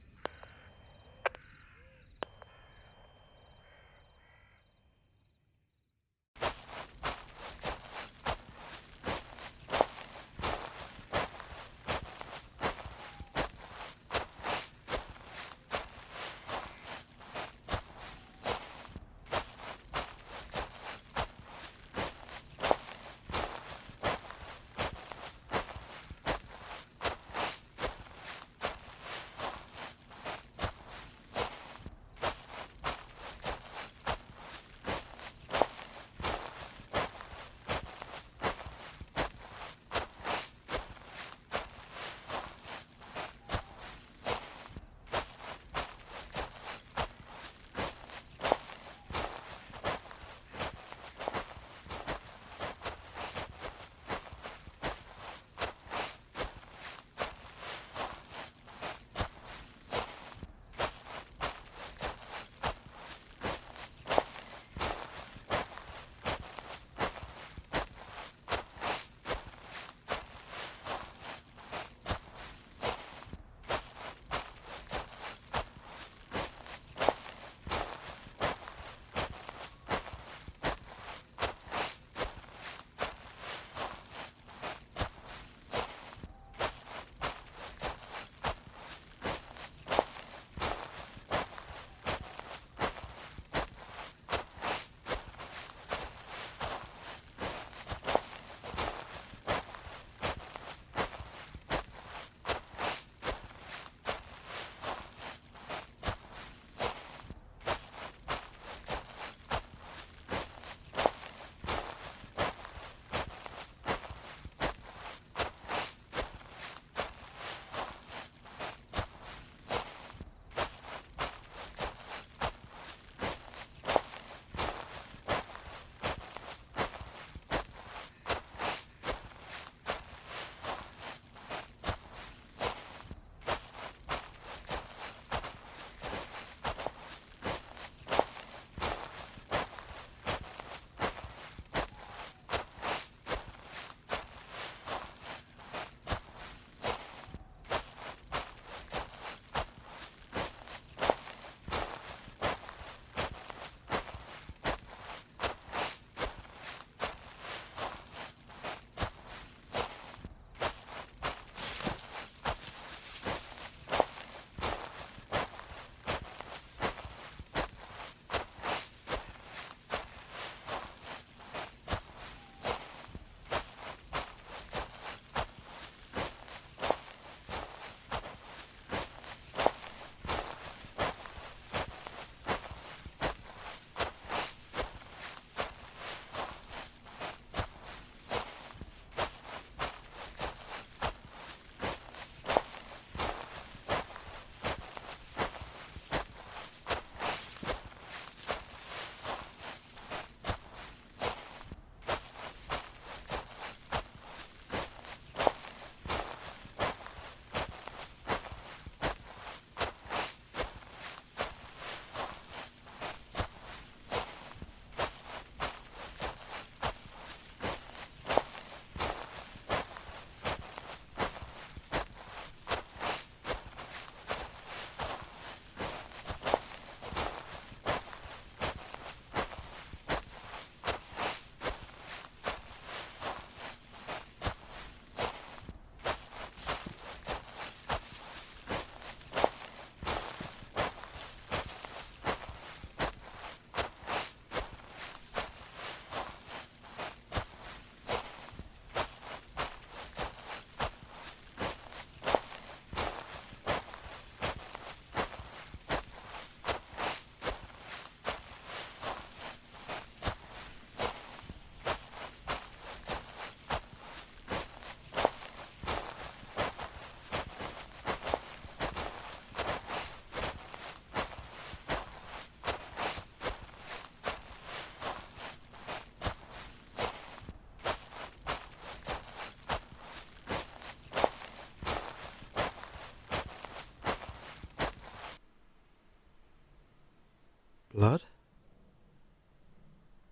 Blood?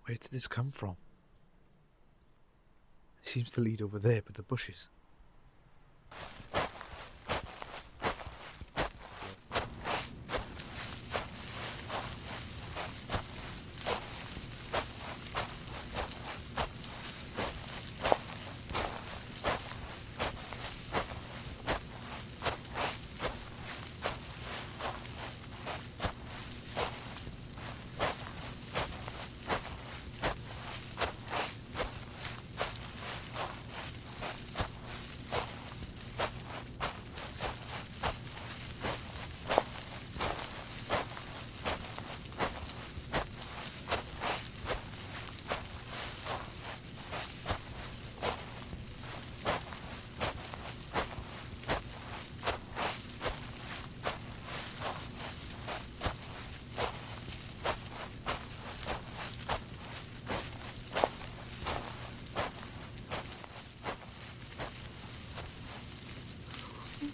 Where did this come from? It seems to lead over there by the bushes.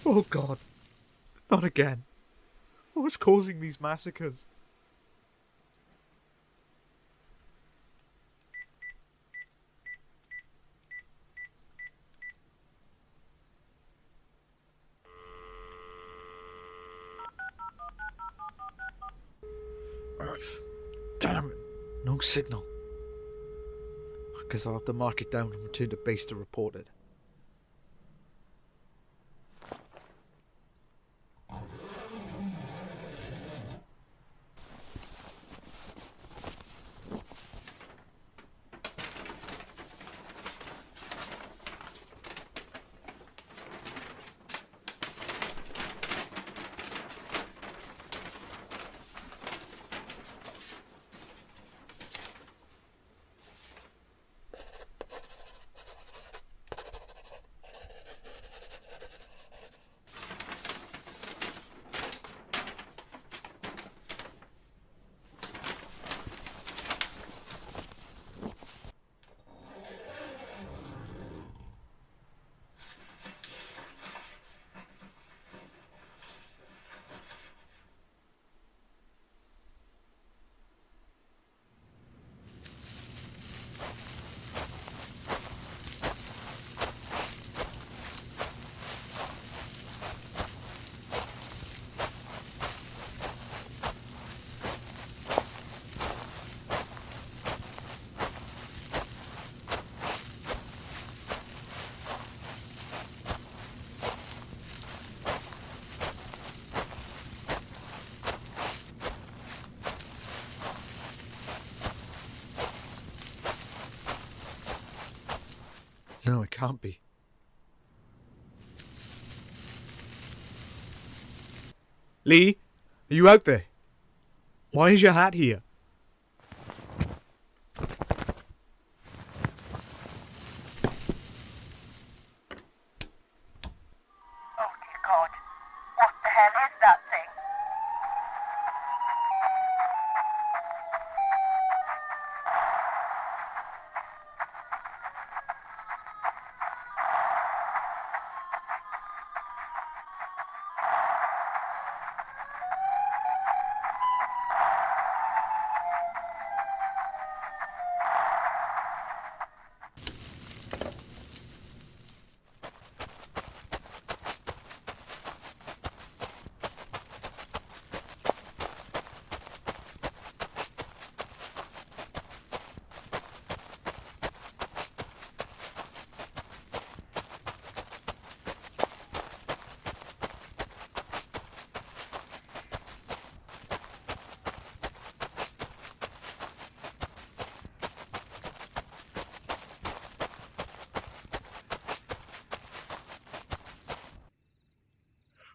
Oh God, not again. What's causing these massacres? Damn it, no signal. I guess I'll have to mark it down and return to base to report it. No, it can't be. Lee, are you out there? Why is your hat here?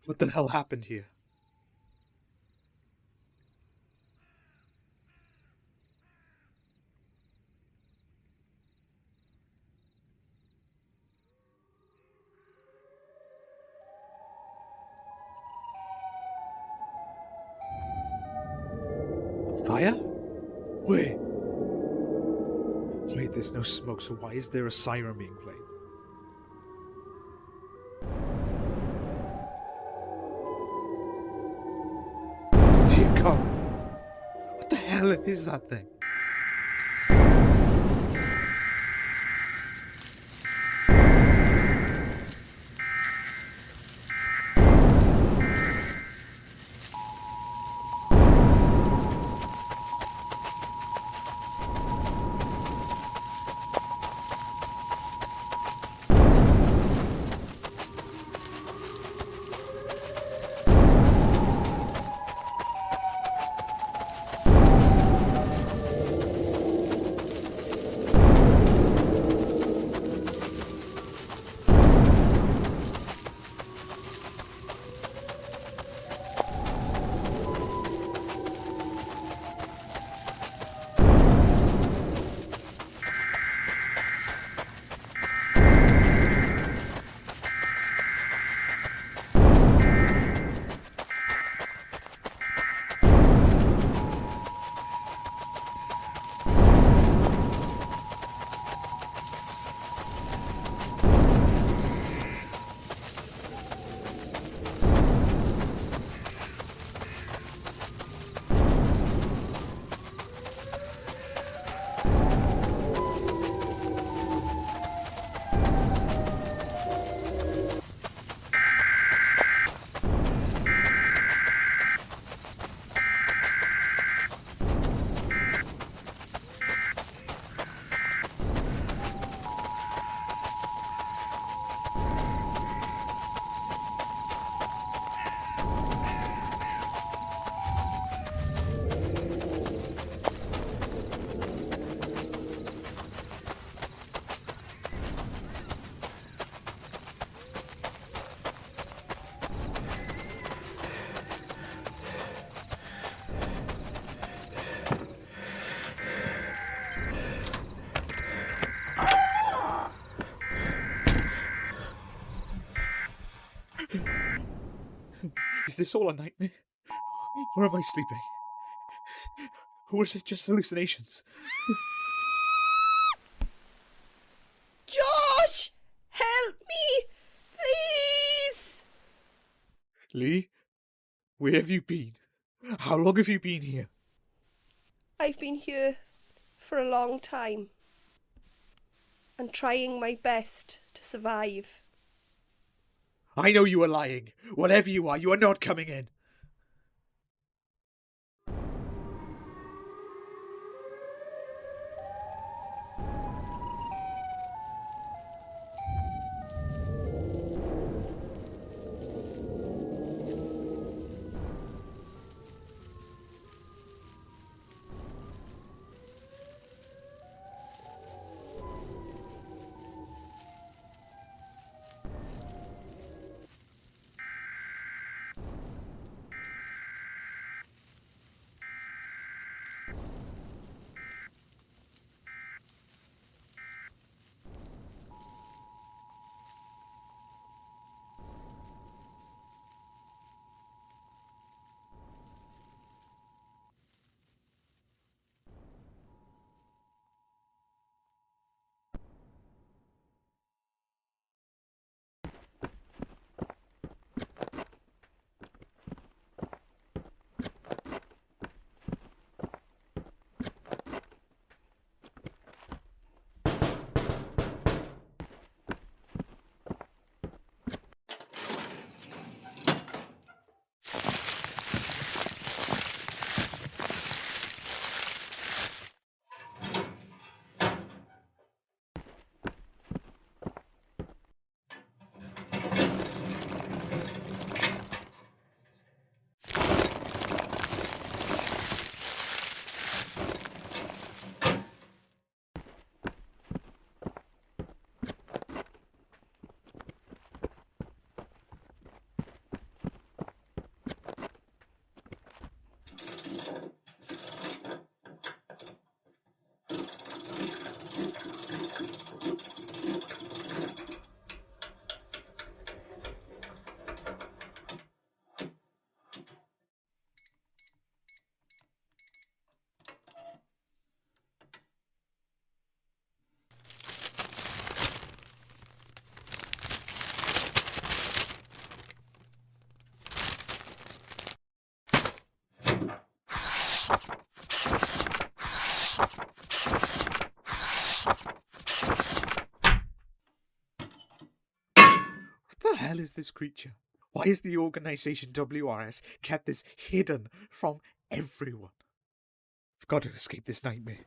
What the hell happened here? Fire? Where? Wait, there's no smoke, so why is there a siren being played? Dear God. What the hell? hell is that thing? Is this all a nightmare? Or am I sleeping? Or is it just hallucinations? Josh! Help me! Please! Lee? Where have you been? How long have you been here? I've been here for a long time and trying my best to survive. I know you are lying. Whatever you are not coming in. What the hell is this creature? Why has the organisation WRS kept this hidden from everyone? I've got to escape this nightmare.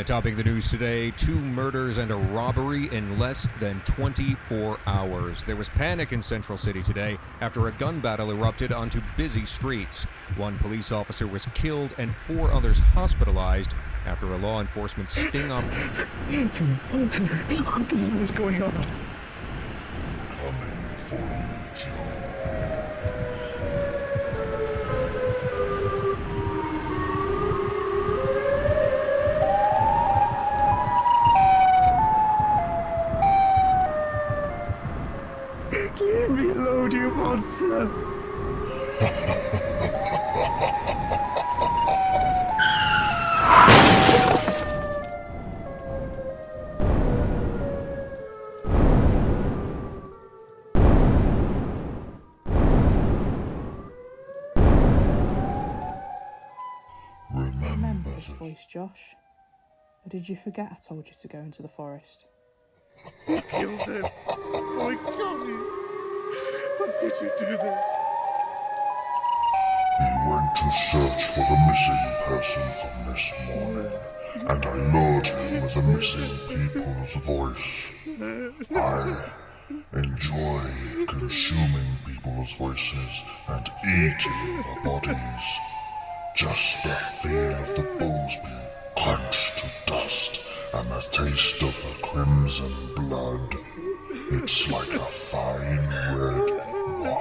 Topping the news today, 2 murders and a robbery in less than 24 hours. There was panic in Central City today after a gun battle erupted onto busy streets. 1 police officer was killed and 4 others hospitalized after a law enforcement sting on... What's going on? Coming for you, Joe. Leave me alone, you monster! Remember this voice, Josh? Or did you forget I told you to go into the forest? I killed him. Oh, I killed him. How could you do this? He went to search for the missing person from this morning, and I lured him with the missing people's voice. I enjoy consuming people's voices and eating the bodies. Just the feel of the bones being crunched to dust and the taste of the crimson blood. It's like a fine red wine.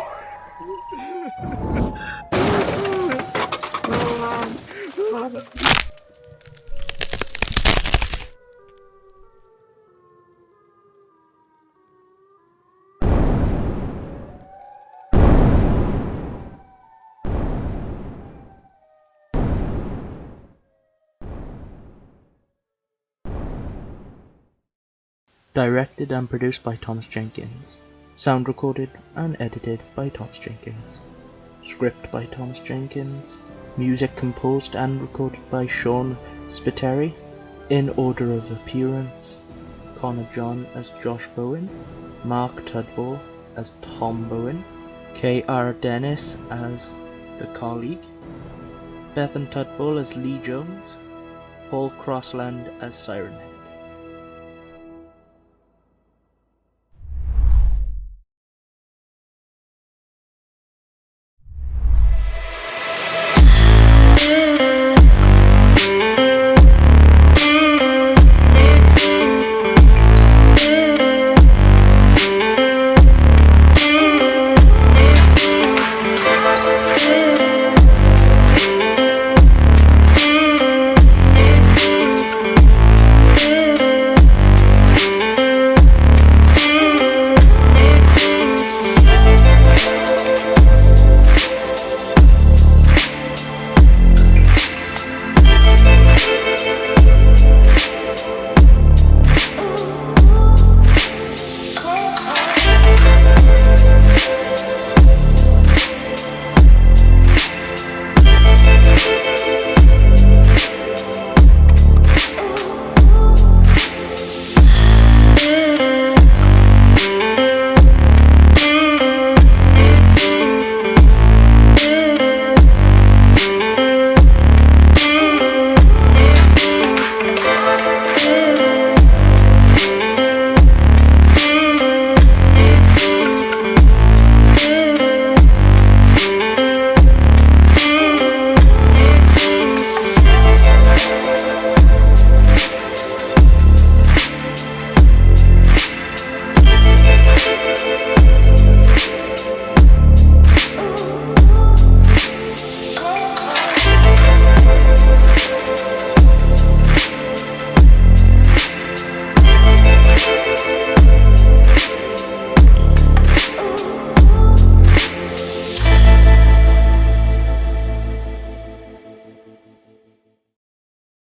Directed and produced by Thomas Jenkins. Sound recorded and edited by Thomas Jenkins. Script by Thomas Jenkins. Music composed and recorded by Sean Spiteri. In order of appearance: Connor John as Josh Bowen, Mark Tudball as Tom Bowen, K.R. Dennis as the colleague, Bethan Tudball as Lee Jones, Paul Crossland as Siren Head.